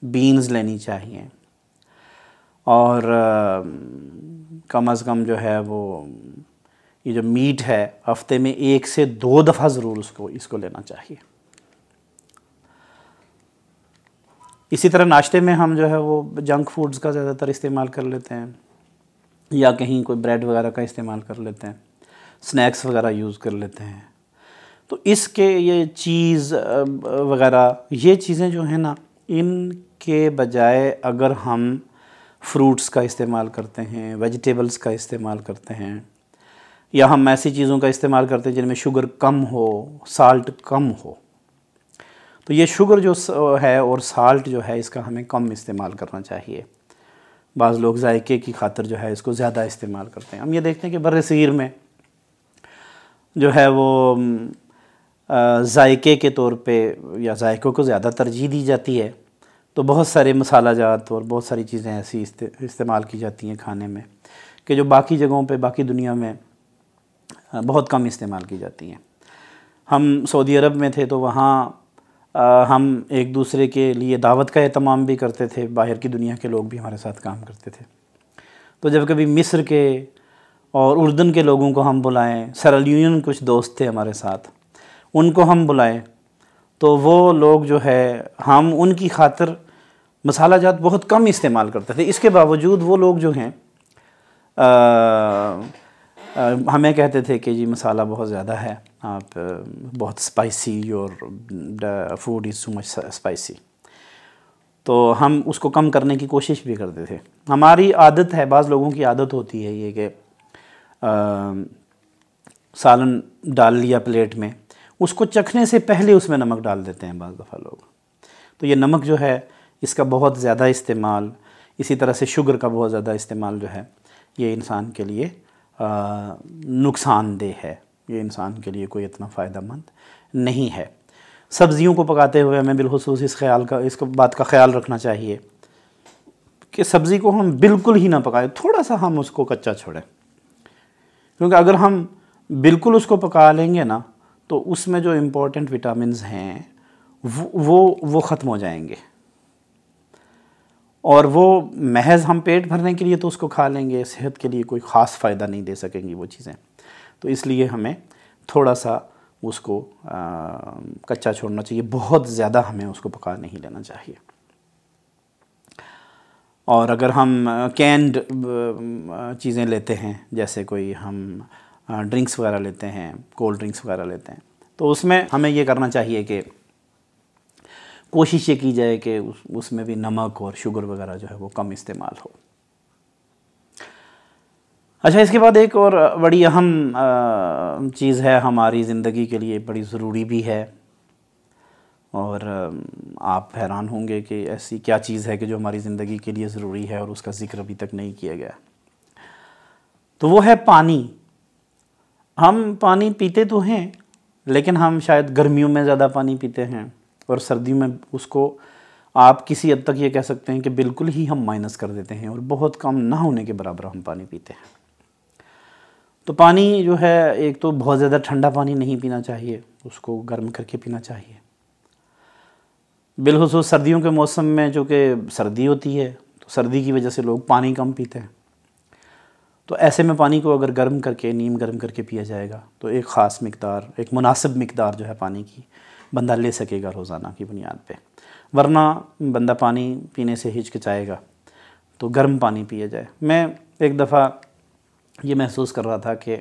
S1: बीन्स लेनी चाहिए, और कम अज़ कम जो है वो ये जो मीट है हफ्ते में 1 से 2 दफ़ा ज़रूर इसको लेना चाहिए। इसी तरह नाश्ते में हम जो है वो जंक फूड्स का ज़्यादातर इस्तेमाल कर लेते हैं, या कहीं कोई ब्रेड वगैरह का इस्तेमाल कर लेते हैं, स्नैक्स वगैरह यूज़ कर लेते हैं। तो इसके ये चीज़ वगैरह ये चीज़ें जो हैं ना, इनके बजाय अगर हम फ्रूट्स का इस्तेमाल करते हैं, वेजिटेबल्स का इस्तेमाल करते हैं, या हम ऐसी चीज़ों का इस्तेमाल करते हैं जिनमें शुगर कम हो, साल्ट कम हो, तो ये शुगर जो है और साल्ट जो है इसका हमें कम इस्तेमाल करना चाहिए। बाज़ लोग जायके की खातिर जो है इसको ज़्यादा इस्तेमाल करते हैं। हम ये देखते हैं कि बर्र-ए-सग़ीर में जो है वो जायके के तौर पे या जायकों को ज़्यादा तरजीह दी जाती है, तो बहुत सारे मसाला जात और बहुत सारी चीज़ें ऐसी इस्तेमाल की जाती हैं खाने में कि जो बाकी जगहों पे, बाकी दुनिया में बहुत कम इस्तेमाल की जाती हैं। हम सऊदी अरब में थे तो वहाँ हम एक दूसरे के लिए दावत का एहतमाम भी करते थे, बाहर की दुनिया के लोग भी हमारे साथ काम करते थे। तो जब कभी मिस्र के और उर्दन के लोगों को हम बुलाएं, सेरा लियोन कुछ दोस्त थे हमारे साथ, उनको हम बुलाएं, तो वो लोग जो है हम उनकी खातिर मसाला जात बहुत कम इस्तेमाल करते थे। इसके बावजूद वो लोग जो हैं हमें कहते थे कि जी मसाला बहुत ज़्यादा है, आप बहुत स्पाइसी और food is too much spicy, तो हम उसको कम करने की कोशिश भी करते थे। हमारी आदत है, बाज़ लोगों की आदत होती है ये कि सालन डाल लिया प्लेट में, उसको चखने से पहले उसमें नमक डाल देते हैं बाज़ दफ़ा लोग। तो ये नमक जो है इसका बहुत ज़्यादा इस्तेमाल, इसी तरह से शुगर का बहुत ज़्यादा इस्तेमाल जो है ये इंसान के लिए नुकसानदेह है, ये इंसान के लिए कोई इतना फ़ायदेमंद नहीं है। सब्ज़ियों को पकाते हुए हमें बिलखुसूस इस बात का ख्याल रखना चाहिए कि सब्ज़ी को हम बिल्कुल ही ना पकाएं, थोड़ा सा हम उसको कच्चा छोड़ें। क्योंकि अगर हम बिल्कुल उसको पका लेंगे ना तो उसमें जो इम्पोर्टेंट विटामिन्स हैं वो ख़त्म हो जाएंगे, और वो महज हम पेट भरने के लिए तो उसको खा लेंगे, सेहत के लिए कोई ख़ास फ़ायदा नहीं दे सकेंगी वो चीज़ें। तो इसलिए हमें थोड़ा सा उसको कच्चा छोड़ना चाहिए, बहुत ज़्यादा हमें उसको पका नहीं लेना चाहिए। और अगर हम कैंड चीज़ें लेते हैं, जैसे कोई हम ड्रिंक्स वगैरह लेते हैं, कोल्ड ड्रिंक्स वगैरह लेते हैं, तो उसमें हमें ये करना चाहिए कि कोशिश ये की जाए कि उसमें भी नमक और शुगर वगैरह जो है वो कम इस्तेमाल हो। अच्छा, इसके बाद एक और बड़ी अहम चीज़ है, हमारी ज़िंदगी के लिए बड़ी ज़रूरी भी है, और आप हैरान होंगे कि ऐसी क्या चीज़ है कि जो हमारी ज़िंदगी के लिए ज़रूरी है और उसका ज़िक्र अभी तक नहीं किया गया। तो वो है पानी। हम पानी पीते तो हैं, लेकिन हम शायद गर्मियों में ज़्यादा पानी पीते हैं, और सर्दियों में उसको आप किसी हद तक ये कह सकते हैं कि बिल्कुल ही हम माइनस कर देते हैं, और बहुत कम ना होने के बराबर हम पानी पीते हैं। तो पानी जो है, एक तो बहुत ज़्यादा ठंडा पानी नहीं पीना चाहिए, उसको गर्म करके पीना चाहिए। बिलखुसूस सर्दियों के मौसम में, जो कि सर्दी होती है, तो सर्दी की वजह से लोग पानी कम पीते हैं। तो ऐसे में पानी को अगर गर्म करके, नीम गर्म करके पिया जाएगा, तो एक ख़ास मिक़दार, एक मुनासिब मिक़दार जो है पानी की बंदा ले सकेगा रोज़ाना की बुनियाद पे। वरना बंदा पानी पीने से हिचकिचाएगा, तो गर्म पानी पिया जाए। मैं एक दफ़ा ये महसूस कर रहा था कि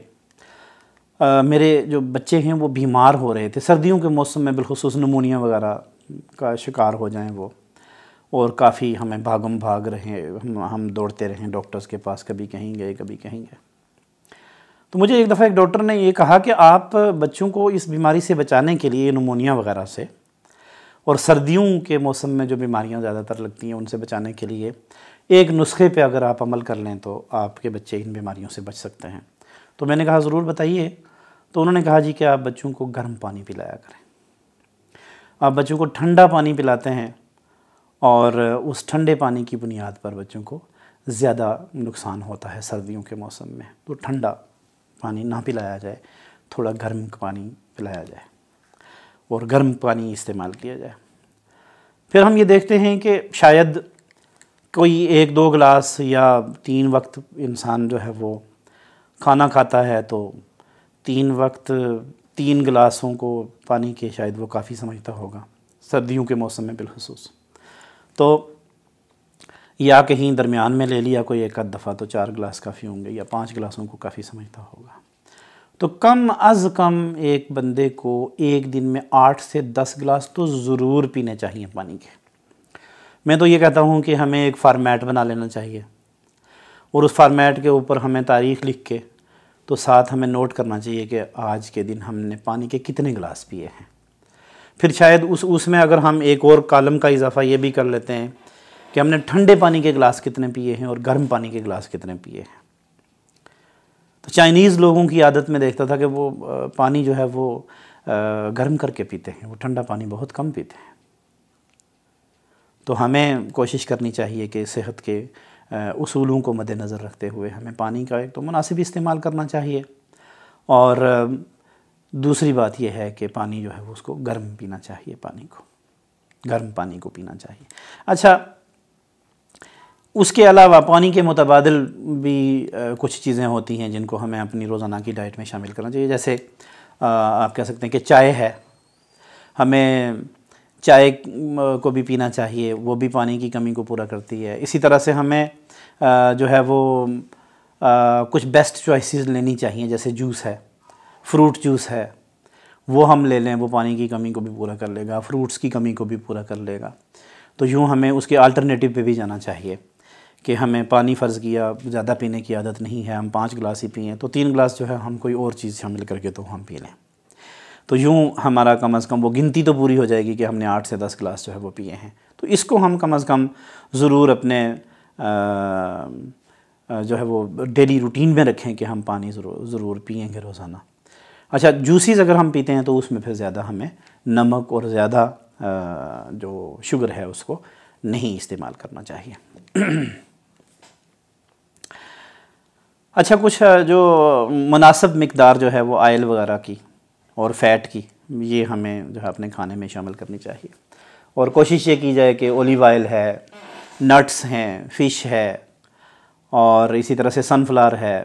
S1: मेरे जो बच्चे हैं वो बीमार हो रहे थे सर्दियों के मौसम में, बिलखुसूस नमूनिया वगैरह का शिकार हो जाएं वो, और काफ़ी हमें भागम भाग रहे, हम दौड़ते रहें डॉक्टर्स के पास, कभी कहीं गए कभी कहीं गए। तो मुझे एक दफ़ा एक डॉक्टर ने ये कहा कि आप बच्चों को इस बीमारी से बचाने के लिए, नमूनिया वगैरह से, और सर्दियों के मौसम में जो बीमारियां ज़्यादातर लगती हैं उनसे बचाने के लिए, एक नुस्खे पे अगर आप अमल कर लें तो आपके बच्चे इन बीमारियों से बच सकते हैं। तो मैंने कहा ज़रूर बताइए। तो उन्होंने कहा जी कि आप बच्चों को गर्म पानी पिलाया करें। आप बच्चों को ठंडा पानी पिलाते हैं, और उस ठंडे पानी की बुनियाद पर बच्चों को ज़्यादा नुकसान होता है सर्दियों के मौसम में। तो ठंडा पानी ना पिलाया जाए, थोड़ा गर्म पानी पिलाया जाए, और गर्म पानी इस्तेमाल किया जाए। फिर हम ये देखते हैं कि शायद कोई 1-2 गिलास या 3 वक्त इंसान जो है वो खाना खाता है, तो 3 वक्त 3 गिलासों को पानी के शायद वो काफ़ी समझता होगा सर्दियों के मौसम में बिलखुसूस। तो या कहीं दरमियान में ले लिया कोई एक आध दफ़ा, तो 4 गिलास काफ़ी होंगे, या 5 गिलासों को काफ़ी समझता होगा। तो कम अज़ कम एक बंदे को एक दिन में 8 से 10 गिलास तो ज़रूर पीने चाहिए पानी के। मैं तो ये कहता हूँ कि हमें एक फ़ार्मेट बना लेना चाहिए, और उस फार्मेट के ऊपर हमें तारीख़ लिख के, तो साथ हमें नोट करना चाहिए कि आज के दिन हमने पानी के कितने गिलास पिए हैं। फिर शायद उसमें अगर हम एक और कॉलम का इजाफ़ा ये भी कर लेते हैं कि हमने ठंडे पानी के गिलास कितने पिए हैं और गर्म पानी के गिलास कितने पिए हैं। तो चाइनीज़ लोगों की आदत में देखता था कि वो पानी जो है वो गर्म करके पीते हैं, वो ठंडा पानी बहुत कम पीते हैं। तो हमें कोशिश करनी चाहिए कि सेहत के उसूलों को मद्देनज़र रखते हुए हमें पानी का एक तो मुनासिब इस्तेमाल करना चाहिए, और दूसरी बात यह है कि पानी जो है वो उसको गर्म पीना चाहिए, गर्म पानी को पीना चाहिए। अच्छा, उसके अलावा पानी के मुतबादिल भी कुछ चीज़ें होती हैं जिनको हमें अपनी रोज़ाना की डाइट में शामिल करना चाहिए। जैसे आप कह सकते हैं कि चाय है, हमें चाय को भी पीना चाहिए, वो भी पानी की कमी को पूरा करती है। इसी तरह से हमें जो है वो कुछ बेस्ट चॉइसेस लेनी चाहिए, जैसे जूस है, फ्रूट जूस है, वो हम ले लें, वो पानी की कमी को भी पूरा कर लेगा, फ्रूट्स की कमी को भी पूरा कर लेगा। तो यूँ हमें उसके अल्टरनेटिव पे भी जाना चाहिए कि हमें पानी फ़र्ज़ किया ज़्यादा पीने की आदत नहीं है, हम 5 गिलास ही पिएँ, तो 3 गिलास जो है हम कोई और चीज़ शामिल करके तो हम पी लें। तो यूँ हमारा कम अज़ कम वो गिनती तो पूरी हो जाएगी कि हमने 8 से 10 गिलास जो है वो पिए हैं। तो इसको हम कम अज़ कम ज़रूर अपने जो है वो डेली रूटीन में रखें कि हम पानी ज़रूर पिएंगे रोज़ाना। अच्छा, जूसेस अगर हम पीते हैं तो उसमें फिर ज़्यादा हमें नमक और ज़्यादा जो शुगर है उसको नहीं इस्तेमाल करना चाहिए। अच्छा, कुछ जो मुनासिब मिक़दार जो है वो ऑयल वगैरह की और फ़ैट की, ये हमें जो है अपने खाने में शामिल करनी चाहिए। और कोशिश ये की जाए कि ओलिव ऑयल है, नट्स हैं, फ़िश है, और इसी तरह से सनफ्लावर है,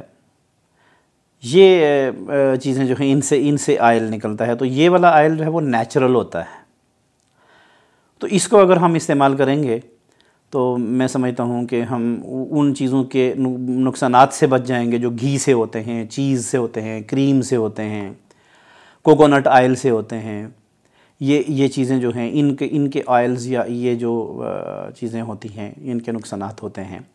S1: ये चीज़ें जो हैं इनसे ऑयल निकलता है। तो ये वाला ऑयल जो है वो नेचुरल होता है। तो इसको अगर हम इस्तेमाल करेंगे तो मैं समझता हूँ कि हम उन चीज़ों के नुकसानात से बच जाएंगे जो घी से होते हैं, चीज़ से होते हैं, क्रीम से होते हैं, कोकोनट ऑयल से होते हैं। ये चीज़ें जो हैं इनके ऑयल्स या ये जो चीज़ें होती हैं इनके नुकसानात होते हैं।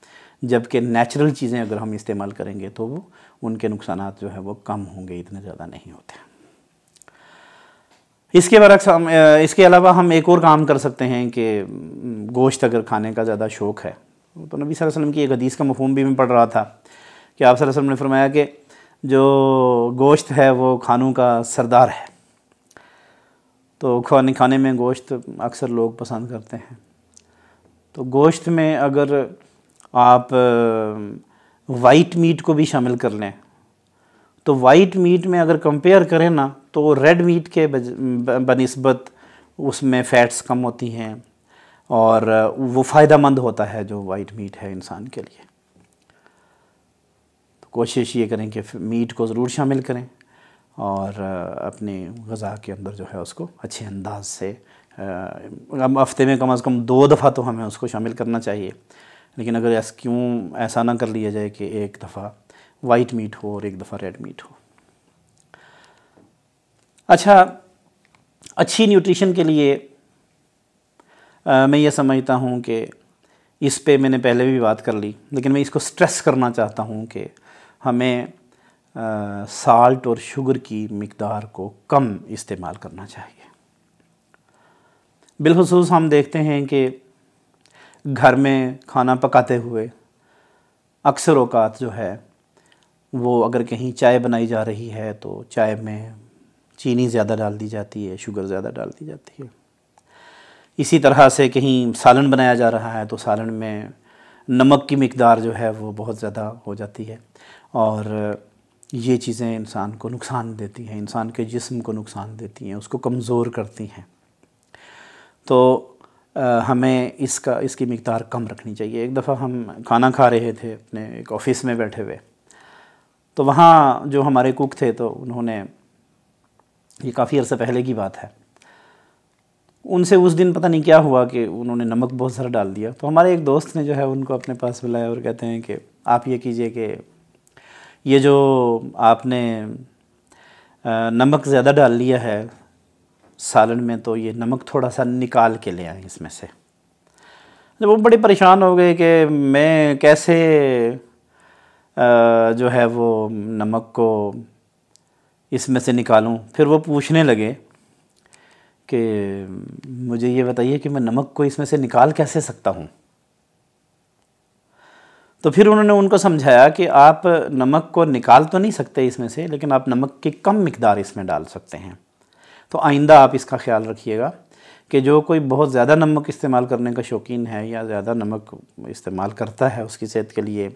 S1: जबकि नेचुरल चीज़ें अगर हम इस्तेमाल करेंगे तो वो उनके नुकसानात जो है वो कम होंगे, इतने ज़्यादा नहीं होते। इसके अलावा हम एक और काम कर सकते हैं कि गोश्त अगर खाने का ज़्यादा शौक़ है तो नबी सल्लल्लाहु अलैहि वसल्लम की एक हदीस का मफ़हूम भी मैं पढ़ रहा था कि आप सल्लल्लाहु अलैहि वसल्लम ने फरमाया कि जो गोश्त है वो खानों का सरदार है। तो खाने में गोश्त अक्सर लोग पसंद करते हैं। तो गोश्त में अगर आप वाइट मीट को भी शामिल कर लें तो वाइट मीट में अगर कंपेयर करें ना तो रेड मीट के बनिस्बत उसमें फ़ैट्स कम होती हैं और वो फ़ायदेमंद होता है जो वाइट मीट है इंसान के लिए। तो कोशिश ये करें कि मीट को ज़रूर शामिल करें और अपने ग़िज़ा के अंदर जो है उसको अच्छे अंदाज से हफ्ते में कम से कम 2 दफ़ा तो हमें उसको शामिल करना चाहिए। लेकिन अगर ऐसा ना कर लिया जाए कि एक दफ़ा वाइट मीट हो और एक दफ़ा रेड मीट हो। अच्छा, अच्छी न्यूट्रिशन के लिए मैं ये समझता हूँ कि इस पे मैंने पहले भी बात कर ली, लेकिन मैं इसको स्ट्रेस करना चाहता हूँ कि हमें साल्ट और शुगर की मिक़दार को कम इस्तेमाल करना चाहिए। बिलख़ुसूस हम देखते हैं कि घर में खाना पकाते हुए अक्सर औक़ात जो है वो अगर कहीं चाय बनाई जा रही है तो चाय में चीनी ज़्यादा डाल दी जाती है, शुगर ज़्यादा डाल दी जाती है। इसी तरह से कहीं सालन बनाया जा रहा है तो सालन में नमक की मिक़दार जो है वो बहुत ज़्यादा हो जाती है और ये चीज़ें इंसान को नुकसान देती हैं, इंसान के जिस्म को नुकसान देती हैं, उसको कमज़ोर करती हैं। तो हमें इसकी मिक़दार कम रखनी चाहिए। एक दफ़ा हम खाना खा रहे थे अपने एक ऑफ़िस में बैठे हुए, तो वहाँ जो हमारे कुक थे तो उन्होंने, ये काफ़ी अर्से पहले की बात है, उनसे उस दिन पता नहीं क्या हुआ कि उन्होंने नमक बहुत सारा डाल दिया। तो हमारे एक दोस्त ने जो है उनको अपने पास बुलाया और कहते हैं कि आप ये कीजिए कि ये जो आपने नमक ज़्यादा डाल लिया है सालन में, तो ये नमक थोड़ा सा निकाल के ले आए इसमें से। जब वो बड़े परेशान हो गए कि मैं कैसे जो है वो नमक को इसमें से निकालूं, फिर वो पूछने लगे कि मुझे ये बताइए कि मैं नमक को इसमें से निकाल कैसे सकता हूँ। तो फिर उन्होंने उनको समझाया कि आप नमक को निकाल तो नहीं सकते इसमें से, लेकिन आप नमक की कम मिक़दार इसमें डाल सकते हैं। तो आइंदा आप इसका ख्याल रखिएगा कि जो कोई बहुत ज़्यादा नमक इस्तेमाल करने का शौकीन है या ज़्यादा नमक इस्तेमाल करता है, उसकी सेहत के लिए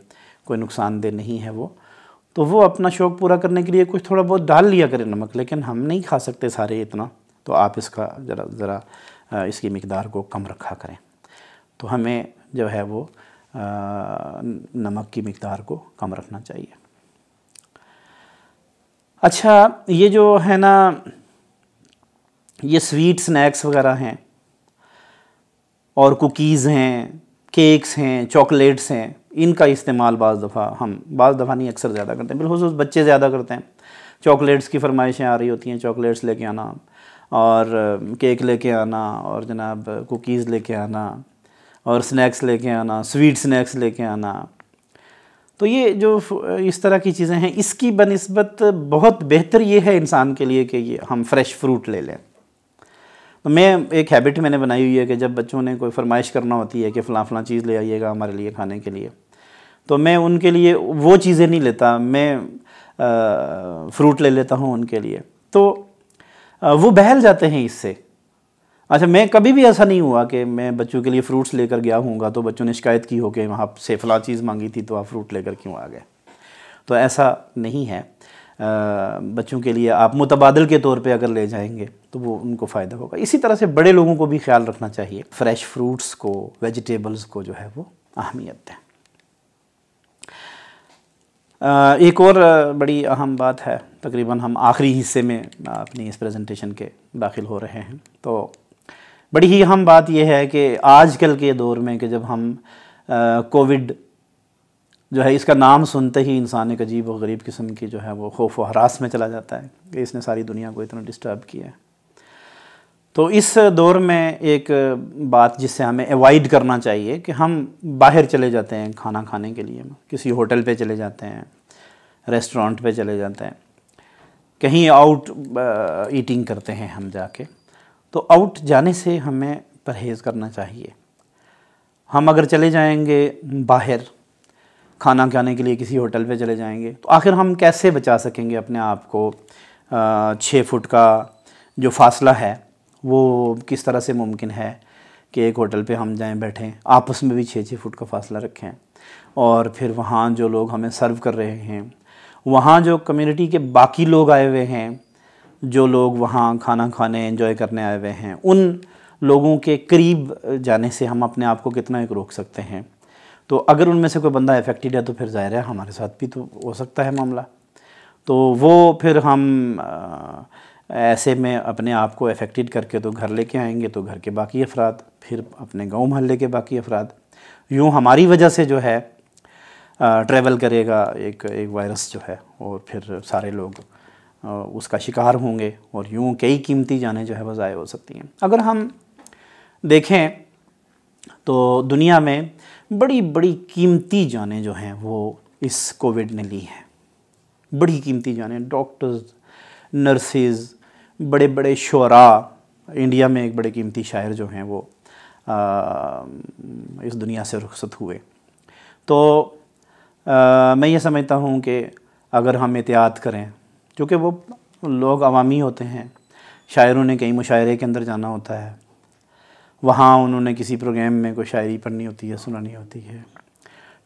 S1: कोई नुकसानदेह नहीं है वो, तो वो अपना शौक़ पूरा करने के लिए कुछ थोड़ा बहुत डाल लिया करें नमक। लेकिन हम नहीं खा सकते सारे इतना, तो आप इसका ज़रा इसकी मिक़दार को कम रखा करें। तो हमें जो है वो नमक की मिक़दार को कम रखना चाहिए। अच्छा, ये जो है ना, ये स्वीट स्नैक्स वगैरह हैं और कुकीज़ हैं, केक्स हैं, चॉकलेट्स हैं, इनका इस्तेमाल बाज़ दफ़ा नहीं अक्सर ज़्यादा करते हैं। बिलख़ुसूस बच्चे ज़्यादा करते हैं। चॉकलेट्स की फरमाइशें आ रही होती हैं, चॉकलेट्स लेके आना और केक लेके आना और जनाब कुकीज़ लेके आना और स्नैक्स लेके आना, स्वीट स्नैक्स लेके आना। तो ये जो इस तरह की चीज़ें हैं, इसकी बनिस्बत बहुत बेहतर ये है इंसान के लिए कि ये हम फ्रेश फ्रूट ले लें। तो मैं एक हैबिट मैंने बनाई हुई है कि जब बच्चों ने कोई फरमाइश करना होती है कि फ़लाँ चीज़ ले आइएगा हमारे लिए खाने के लिए, तो मैं उनके लिए वो चीज़ें नहीं लेता, मैं फ्रूट ले लेता हूँ उनके लिए। तो वो बहल जाते हैं इससे। अच्छा, मैं कभी भी ऐसा नहीं हुआ कि मैं बच्चों के लिए फ़्रूट्स लेकर गया हूँगा तो बच्चों ने शिकायत की हो कि वहाँ से फ़लाँ चीज़ मांगी थी तो आप फ्रूट लेकर क्यों आ गए। तो ऐसा नहीं है। बच्चों के लिए आप मुतबादल के तौर पे अगर ले जाएंगे तो वो उनको फ़ायदा होगा। इसी तरह से बड़े लोगों को भी ख्याल रखना चाहिए, फ्रेश फ्रूट्स को, वेजिटेबल्स को जो है वो अहमियत दें। एक और बड़ी अहम बात है, तकरीबन हम आखिरी हिस्से में अपनी इस प्रेजेंटेशन के दाखिल हो रहे हैं। तो बड़ी ही अहम बात यह है कि आजकल के दौर में कि जब हम कोविड जो है, इसका नाम सुनते ही इंसान एक अजीब और गरीब किस्म की जो है वो खौफ व हरास में चला जाता है कि इसने सारी दुनिया को इतना डिस्टर्ब किया है। तो इस दौर में एक बात जिससे हमें अवॉइड करना चाहिए कि हम बाहर चले जाते हैं खाना खाने के लिए, किसी होटल पे चले जाते हैं, रेस्टोरेंट पे चले जाते हैं, कहीं आउट ईटिंग करते हैं हम जाके, तो आउट जाने से हमें परहेज़ करना चाहिए। हम अगर चले जाएंगे बाहर खाना खाने के लिए, किसी होटल पे चले जाएंगे, तो आखिर हम कैसे बचा सकेंगे अपने आप को? 6 फुट का जो फासला है वो किस तरह से मुमकिन है कि एक होटल पे हम जाएं, बैठें, आपस में भी 6-6 फुट का फासला रखें, और फिर वहाँ जो लोग हमें सर्व कर रहे हैं, वहाँ जो कम्युनिटी के बाकी लोग आए हुए हैं, जो लोग वहाँ खाना खाने एंजॉय करने आए हुए हैं, उन लोगों के करीब जाने से हम अपने आप को कितना एक रोक सकते हैं। तो अगर उनमें से कोई बंदा अफेक्टेड है तो फिर ज़ाहिर है हमारे साथ भी तो हो सकता है मामला। तो वो फिर हम ऐसे में अपने आप को अफेक्टेड करके तो घर लेके आएंगे, तो घर के बाकी अफराद, फिर अपने गांव मोहल्ले के बाकी अफराद, यूँ हमारी वजह से जो है ट्रैवल करेगा एक वायरस जो है, और फिर सारे लोग उसका शिकार होंगे, और यूँ कई कीमती जानें जो है वो ज़ाया हो सकती हैं। अगर हम देखें तो दुनिया में बड़ी बड़ी कीमती जानें जो हैं वो इस कोविड ने ली हैं, बड़ी कीमती जानें। डॉक्टर्स, नर्सेज, बड़े बड़े शुअरा, इंडिया में एक बड़े कीमती शायर जो हैं वो इस दुनिया से रुखसत हुए। तो मैं ये समझता हूँ कि अगर हम एहतियात करें, क्योंकि वो लोग अवामी होते हैं, शायरों ने कई मुशायरे के अंदर जाना होता है, वहाँ उन्होंने किसी प्रोग्राम में कोई शायरी पढ़नी होती है, सुनानी होती है,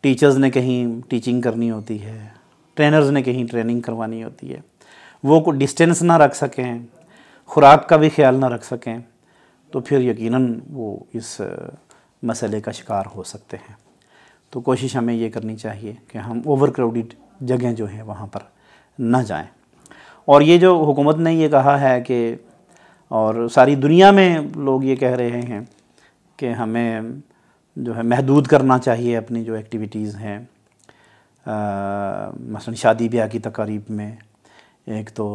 S1: टीचर्स ने कहीं टीचिंग करनी होती है, ट्रेनर्स ने कहीं ट्रेनिंग करवानी होती है, वो को डिस्टेंस ना रख सकें, खुराक का भी ख्याल ना रख सकें, तो फिर यकीनन वो इस मसले का शिकार हो सकते हैं। तो कोशिश हमें ये करनी चाहिए कि हम ओवर क्राउडेड जगह जो है वहाँ पर ना जाएं। और ये जो हुकूमत ने ये कहा है कि, और सारी दुनिया में लोग ये कह रहे हैं कि हमें जो है महदूद करना चाहिए अपनी जो एक्टिविटीज़ हैं, मसलन शादी ब्याह की तकारीब में एक तो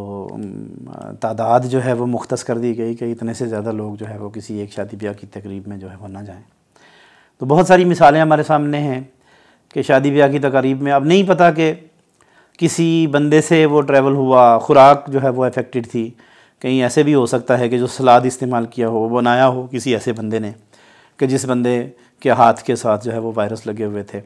S1: तादाद जो है वो मुख्तस कर दी गई कि इतने से ज़्यादा लोग जो है वो किसी एक शादी ब्याह की तकरीब में जो है वो ना जाएं। तो बहुत सारी मिसालें हमारे सामने हैं कि शादी ब्याह की तकारीब में अब नहीं पता कि किसी बंदे से वो ट्रैवल हुआ, खुराक जो है वो अफेक्टेड थी, कहीं ऐसे भी हो सकता है कि जो सलाद इस्तेमाल किया हो वो बनाया हो किसी ऐसे बंदे ने कि जिस बंदे के हाथ के साथ जो है वो वायरस लगे हुए थे,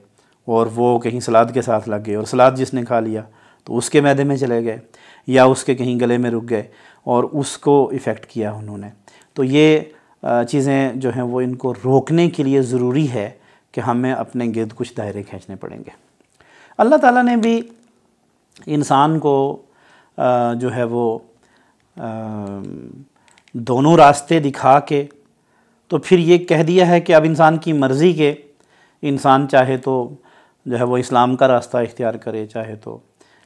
S1: और वो कहीं सलाद के साथ लग गए, और सलाद जिसने खा लिया तो उसके मैदे में चले गए या उसके कहीं गले में रुक गए और उसको इफ़ेक्ट किया उन्होंने। तो ये चीज़ें जो हैं वो इनको रोकने के लिए ज़रूरी है कि हमें अपने गिर्द कुछ दायरे खींचने पड़ेंगे। अल्लाह ताला ने भी इंसान को जो है वो दोनों रास्ते दिखा के तो फिर ये कह दिया है कि अब इंसान की मर्ज़ी के, इंसान चाहे तो जो है वो इस्लाम का रास्ता इख्तियार करे, चाहे तो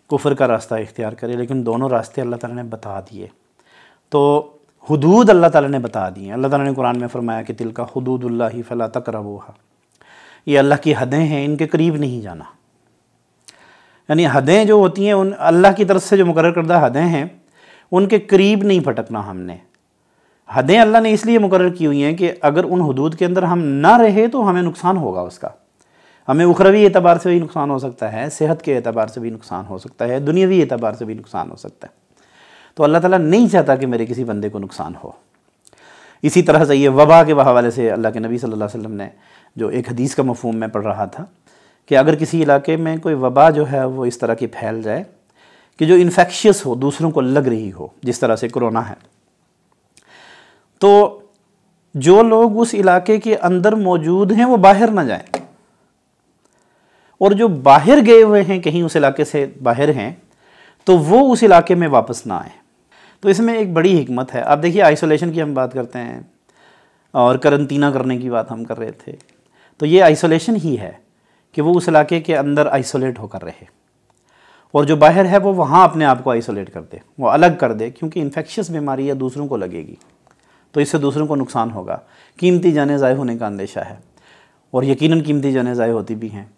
S1: कुफ्र का रास्ता इख्तियार करे, लेकिन दोनों रास्ते अल्लाह ताला ने बता दिए। तो हुदूद अल्लाह ताला ने बता दी हैं। अल्लाह ताला ने कुरान में फ़रमाया कि तिलका हुदूदुल्लाहि फ़ला तक़रबूहा, ये अल्लाह की हदें हैं, इनके करीब नहीं जाना। यानी हदें जो होती हैं उन अल्लाह की तरफ से जो मुकर्रर करदा हदें हैं उनके करीब नहीं फटकना हमने। हदें अल्लाह ने इसलिए मुकर्रर की हुई हैं कि अगर उन हुदूद के अंदर हम ना रहे तो हमें नुकसान होगा उसका। हमें उखरवी एतबार से भी नुकसान हो सकता है, सेहत के एतबार से भी नुकसान हो सकता है, दुनियावी एतबार से भी नुकसान हो सकता है। तो अल्लाह ताला नहीं चाहता कि मेरे किसी बंदे को नुकसान हो। इसी तरह से ये वबा के हवाले से अल्लाह के नबी सल्लल्लाहु अलैहि वसल्लम ने जो एक हदीस का मफ़हूम में पढ़ रहा था कि अगर किसी इलाके में कोई वबा जो है वो इस तरह की फैल जाए कि जो इन्फेक्शियस हो, दूसरों को लग रही हो, जिस तरह से कोरोना है, तो जो लोग उस इलाके के अंदर मौजूद हैं वो बाहर ना जाएं, और जो बाहर गए हुए हैं, कहीं उस इलाके से बाहर हैं, तो वो उस इलाके में वापस ना आए। तो इसमें एक बड़ी हिकमत है। अब देखिए, आइसोलेशन की हम बात करते हैं और करंतना करने की बात हम कर रहे थे, तो ये आइसोलेशन ही है कि वो उस इलाके के अंदर आइसोलेट होकर रहे, और जो बाहर है वो वहाँ अपने आप को आइसोलेट कर दे, वो अलग कर दे, क्योंकि इन्फेक्शियस बीमारी या दूसरों को लगेगी तो इससे दूसरों को नुकसान होगा, कीमती जानें ज़ाय होने का अंदेशा है, और यकीनन कीमती जानें ज़ाय होती भी हैं।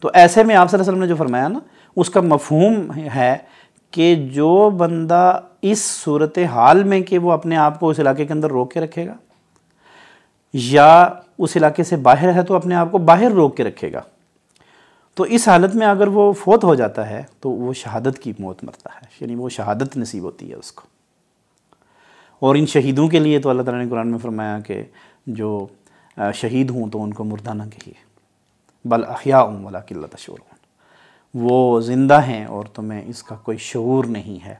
S1: तो ऐसे में आप सल्लल्लाहु अलैहि वसल्लम ने जो फरमाया ना, उसका मफहूम है कि जो बंदा इस सूरत हाल में कि वो अपने आप को उस इलाके के अंदर रोक के रखेगा, या उस इलाके से बाहर है तो अपने आप को बाहर रोक के रखेगा, तो इस हालत में अगर वो फोत हो जाता है तो वो शहादत की मौत मरता है, यानी वो शहादत नसीब होती है उसको। और इन शहीदों के लिए तो अल्लाह ताला ने कुरान में फरमाया कि जो शहीद हूँ तो उनको मुर्दा ना कहिए, बल अहयाउन वलाकिन ला तशऊरून, वो ज़िंदा हैं और तुम्हें इसका कोई शऊर नहीं है।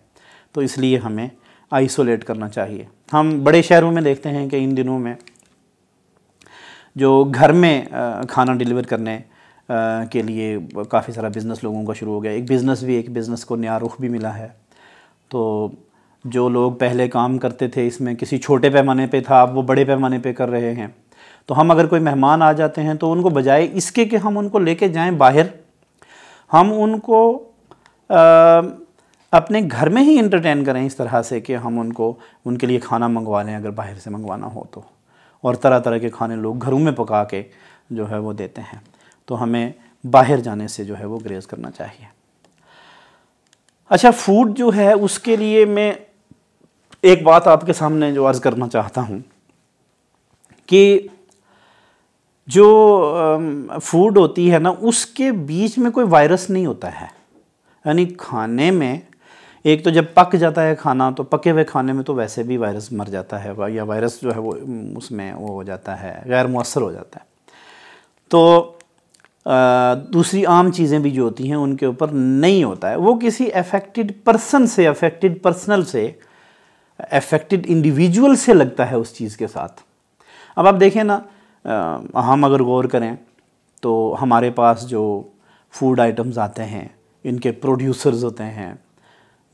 S1: तो इसलिए हमें आइसोलेट करना चाहिए। हम बड़े शहरों में देखते हैं कि इन दिनों में जो घर में खाना डिलीवर करने के लिए काफ़ी सारा बिज़नेस लोगों का शुरू हो गया। एक बिज़नेस को नया रुख भी मिला है। तो जो लोग पहले काम करते थे इसमें किसी छोटे पैमाने पे था, अब वो बड़े पैमाने पे कर रहे हैं। तो हम अगर कोई मेहमान आ जाते हैं तो उनको बजाय इसके कि हम उनको लेके जाएं बाहर, हम उनको अपने घर में ही इंटरटेन करें इस तरह से कि हम उनके लिए खाना मंगवा लें अगर बाहर से मंगवाना हो तो, और तरह तरह के खाने लोग घरों में पका के जो है वो देते हैं। तो हमें बाहर जाने से जो है वो ग्रेज़ करना चाहिए। अच्छा, फूड जो है उसके लिए मैं एक बात आपके सामने जो अर्ज़ करना चाहता हूँ कि जो फूड होती है ना, उसके बीच में कोई वायरस नहीं होता है। यानी खाने में एक तो जब पक जाता है खाना, तो पके हुए खाने में तो वैसे भी वायरस मर जाता है, या वायरस जो है वो उसमें वो हो जाता है, गैर मुअस्सर हो जाता है। तो दूसरी आम चीज़ें भी जो होती हैं उनके ऊपर नहीं होता है। वो किसी अफेक्टेड पर्सन से, अफेक्टेड पर्सनल से, अफेक्टेड इंडिविजुअल से लगता है उस चीज़ के साथ। अब आप देखें ना, हम अगर गौर करें तो हमारे पास जो फूड आइटम्स आते हैं, इनके प्रोड्यूसर्स होते हैं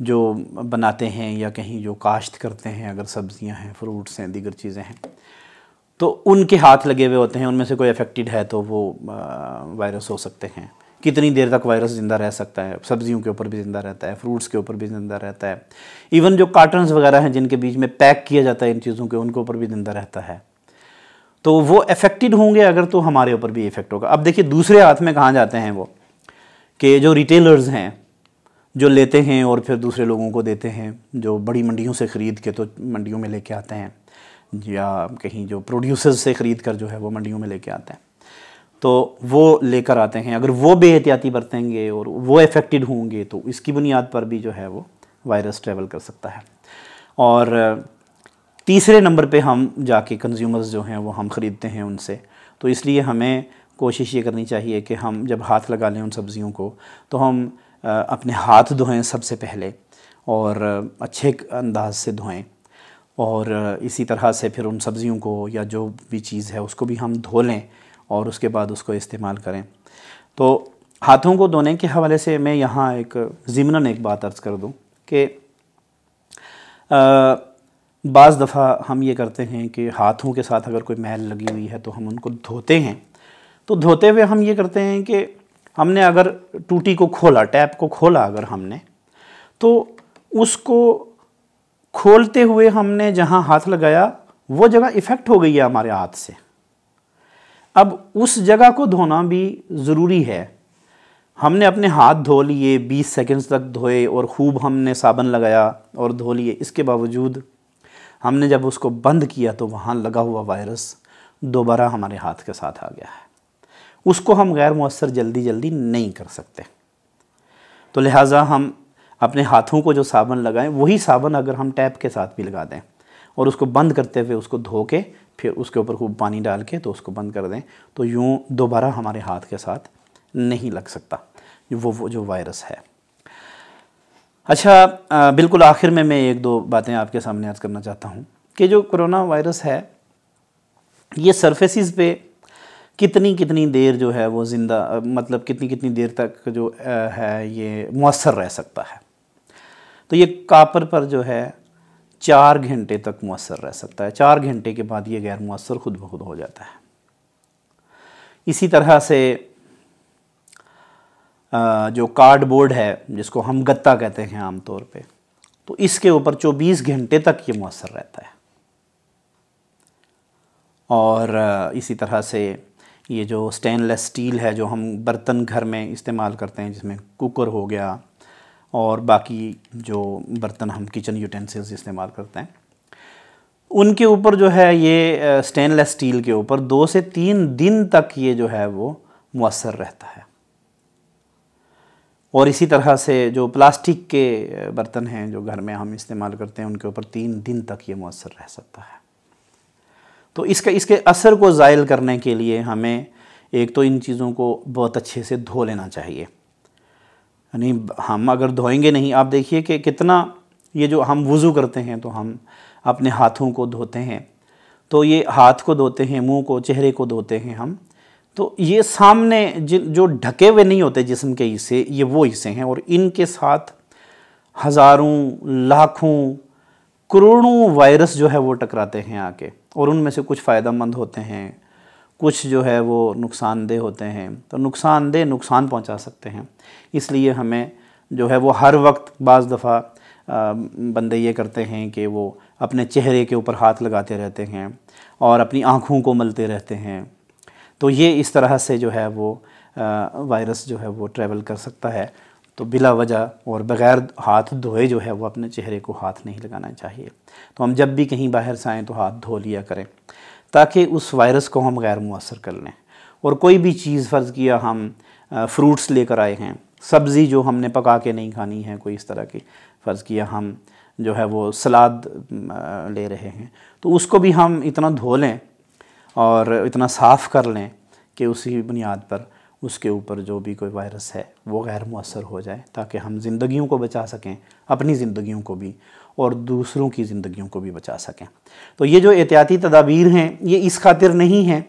S1: जो बनाते हैं, या कहीं जो काश्त करते हैं, अगर सब्ज़ियां हैं, फ्रूट्स हैं, दीगर चीज़ें हैं, तो उनके हाथ लगे हुए होते हैं। उनमें से कोई अफेक्टेड है तो वो वायरस हो सकते हैं। कितनी देर तक वायरस ज़िंदा रह सकता है? सब्जियों के ऊपर भी ज़िंदा रहता है, फ्रूट्स के ऊपर भी ज़िंदा रहता है, इवन जो कार्टन्स वगैरह हैं जिनके बीच में पैक किया जाता है इन चीज़ों के, उनके ऊपर भी ज़िंदा रहता है। तो वो अफेक्टेड होंगे अगर, तो हमारे ऊपर भी इफ़ेक्ट होगा। अब देखिए दूसरे हाथ में कहाँ जाते हैं वो, कि जो रिटेलर्स हैं जो लेते हैं और फिर दूसरे लोगों को देते हैं, जो बड़ी मंडियों से ख़रीद के तो मंडियों में लेके आते हैं, या कहीं जो प्रोड्यूसर्स से ख़रीद कर जो है वो मंडियों में लेके आते हैं, तो वो लेकर आते हैं। अगर वो बेहतियाती बरतेंगे और वो अफेक्टेड होंगे तो इसकी बुनियाद पर भी जो है वो वायरस ट्रेवल कर सकता है। और तीसरे नंबर पे हम जाके कंज्यूमर्स जो हैं वो हम ख़रीदते हैं उनसे। तो इसलिए हमें कोशिश ये करनी चाहिए कि हम जब हाथ लगा लें उन सब्ज़ियों को, तो हम अपने हाथ धोएं सबसे पहले, और अच्छे अंदाज से धोएं, और इसी तरह से फिर उन सब्ज़ियों को या जो भी चीज़ है उसको भी हम धो लें और उसके बाद उसको इस्तेमाल करें। तो हाथों को धोने के हवाले से मैं यहाँ एक ज़िमनन एक बात अर्ज़ कर दूँ कि बाज़ दफ़ा हम ये करते हैं कि हाथों के साथ अगर कोई मैल लगी हुई है तो हम उनको धोते हैं। तो धोते हुए हम ये करते हैं कि हमने अगर टूटी को खोला, टैप को खोला अगर हमने, तो उसको खोलते हुए हमने जहाँ हाथ लगाया वो जगह इफ़ेक्ट हो गई है हमारे हाथ से। अब उस जगह को धोना भी ज़रूरी है। हमने अपने हाथ धो लिए, 20 सेकंड्स तक धोए और खूब हमने साबुन लगाया और धो लिए, इसके बावजूद हमने जब उसको बंद किया तो वहाँ लगा हुआ वायरस दोबारा हमारे हाथ के साथ आ गया है। उसको हम गैर मुअस्सर जल्दी नहीं कर सकते। तो लिहाजा हम अपने हाथों को जो साबुन लगाएं, वही साबुन अगर हम टैप के साथ भी लगा दें और उसको बंद करते हुए उसको धो के फिर उसके ऊपर खूब पानी डाल के तो उसको बंद कर दें, तो यूँ दोबारा हमारे हाथ के साथ नहीं लग सकता वो जो वायरस है। अच्छा, बिल्कुल आखिर में मैं एक दो बातें आपके सामने अर्ज़ करना चाहता हूँ कि जो कोरोना वायरस है ये सरफेसिस पे कितनी कितनी देर जो है वो ज़िंदा, मतलब कितनी कितनी देर तक जो है ये मुअस्सर रह सकता है। तो ये कापर पर जो है 4 घंटे तक मुअस्सर रह सकता है। 4 घंटे के बाद ये गैर मुअस्सर खुद ब खुद हो जाता है। इसी तरह से जो कार्डबोर्ड है, जिसको हम गत्ता कहते हैं आम तौर पे, तो इसके ऊपर 24 घंटे तक ये मुअस्सर रहता है। और इसी तरह से ये जो स्टेनलेस स्टील है, जो हम बर्तन घर में इस्तेमाल करते हैं, जिसमें कुकर हो गया और बाकी जो बर्तन हम किचन यूटेंसिल्स इस्तेमाल करते हैं, उनके ऊपर जो है ये स्टेनलेस स्टील के ऊपर 2 से 3 दिन तक ये जो है वो मुअस्सर रहता है। और इसी तरह से जो प्लास्टिक के बर्तन हैं जो घर में हम इस्तेमाल करते हैं, उनके ऊपर 3 दिन तक ये मुअस्सर रह सकता है। तो इसके असर को ज़ाइल करने के लिए हमें एक तो इन चीज़ों को बहुत अच्छे से धो लेना चाहिए। यानी हम अगर धोएंगे नहीं, आप देखिए कि कितना ये जो हम वज़ू करते हैं तो हम अपने हाथों को धोते हैं, तो ये हाथ को धोते हैं, मुंह को, चेहरे को धोते हैं हम, तो ये सामने जो ढके हुए नहीं होते जिस्म के हिस्से, ये वो हिस्से हैं और इनके साथ हज़ारों, लाखों, करोड़ों वायरस जो है वो टकराते हैं आके, और उनमें से कुछ फ़ायदेमंद होते हैं, कुछ जो है वो नुकसानदेह होते हैं। तो नुकसान पहुंचा सकते हैं। इसलिए हमें जो है वो हर वक्त, बाज़ दफ़ा बंदे ये करते हैं कि वो अपने चेहरे के ऊपर हाथ लगाते रहते हैं और अपनी आँखों को मलते रहते हैं। तो ये इस तरह से जो है वो वायरस जो है वो ट्रैवल कर सकता है। तो बिला वजह और बग़ैर हाथ धोए जो है वो अपने चेहरे को हाथ नहीं लगाना चाहिए। तो हम जब भी कहीं बाहर से आएँ तो हाथ धो लिया करें, ताकि उस वायरस को हम गैर मुअस्सर कर लें। और कोई भी चीज़, फ़र्ज़ किया हम फ्रूट्स लेकर आए हैं, सब्ज़ी जो हमने पका के नहीं खानी है, कोई इस तरह की, फ़र्ज़ किया हम जो है वो सलाद ले रहे हैं, तो उसको भी हम इतना धो लें और इतना साफ़ कर लें कि उसी बुनियाद पर उसके ऊपर जो भी कोई वायरस है वो गैर मुअस्सर हो जाए, ताकि हम ज़िंदगियों को बचा सकें, अपनी ज़िंदगियों को भी और दूसरों की ज़िंदगियों को भी बचा सकें। तो ये जो एहतियाती तदाबीर हैं, ये इस खातिर नहीं हैं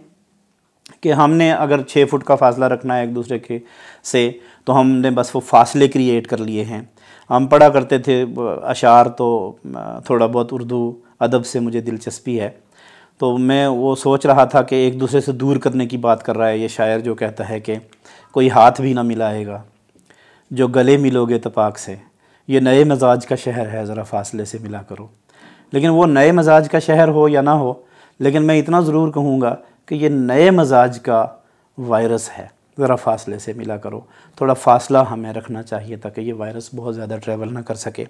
S1: कि हमने अगर 6 फुट का फ़ासला रखना है एक दूसरे के से, तो हमने बस वो फ़ासले क्रिएट कर लिए हैं। हम पढ़ा करते थे अशार, तो थोड़ा बहुत उर्दू अदब से मुझे दिलचस्पी है, तो मैं वो सोच रहा था कि एक दूसरे से दूर करने की बात कर रहा है ये शायर, जो कहता है कि कोई हाथ भी ना मिलाएगा जो गले मिलोगे तपाक से, ये नए मजाज का शहर है, ज़रा फासले से मिला करो। लेकिन वो नए मजाज का शहर हो या ना हो, लेकिन मैं इतना ज़रूर कहूँगा कि ये नए मजाज का वायरस है, ज़रा फासले से मिला करो। थोड़ा फ़ासला हमें रखना चाहिए ताकि ये वायरस बहुत ज़्यादा ट्रैवल ना कर सके,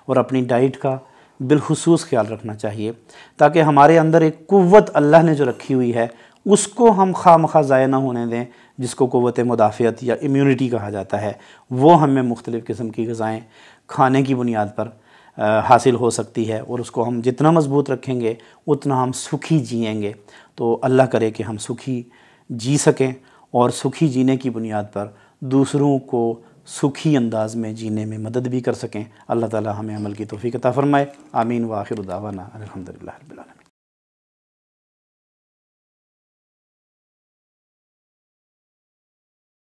S1: और अपनी डाइट का बिलखुसूस ख्याल रखना चाहिए, ताकि हमारे अंदर एक कुव्वत अल्लाह ने जो रखी हुई है उसको हम खामखा ज़ाया ना होने दें, जिसको कुव्वत मुदाफ़ियत या इम्यूनिटी कहा जाता है। वो हमें मुख्तलिफ़ किस्म की ग़िज़ाएँ खाने की बुनियाद पर हासिल हो सकती है, और उसको हम जितना मज़बूत रखेंगे उतना हम सुखी जिएँगे। तो अल्लाह करे कि हम सुखी जी सकें और सुखी जीने की बुनियाद पर दूसरों को सुखी अंदाज में जीने में मदद भी कर सकें। अल्लाह ताला हमें अमल की तौफ़ीक़ अता फ़रमाए। आमीन व आखिर दावाना अल्हम्दुलिल्लाह रब्बिल आलमीन।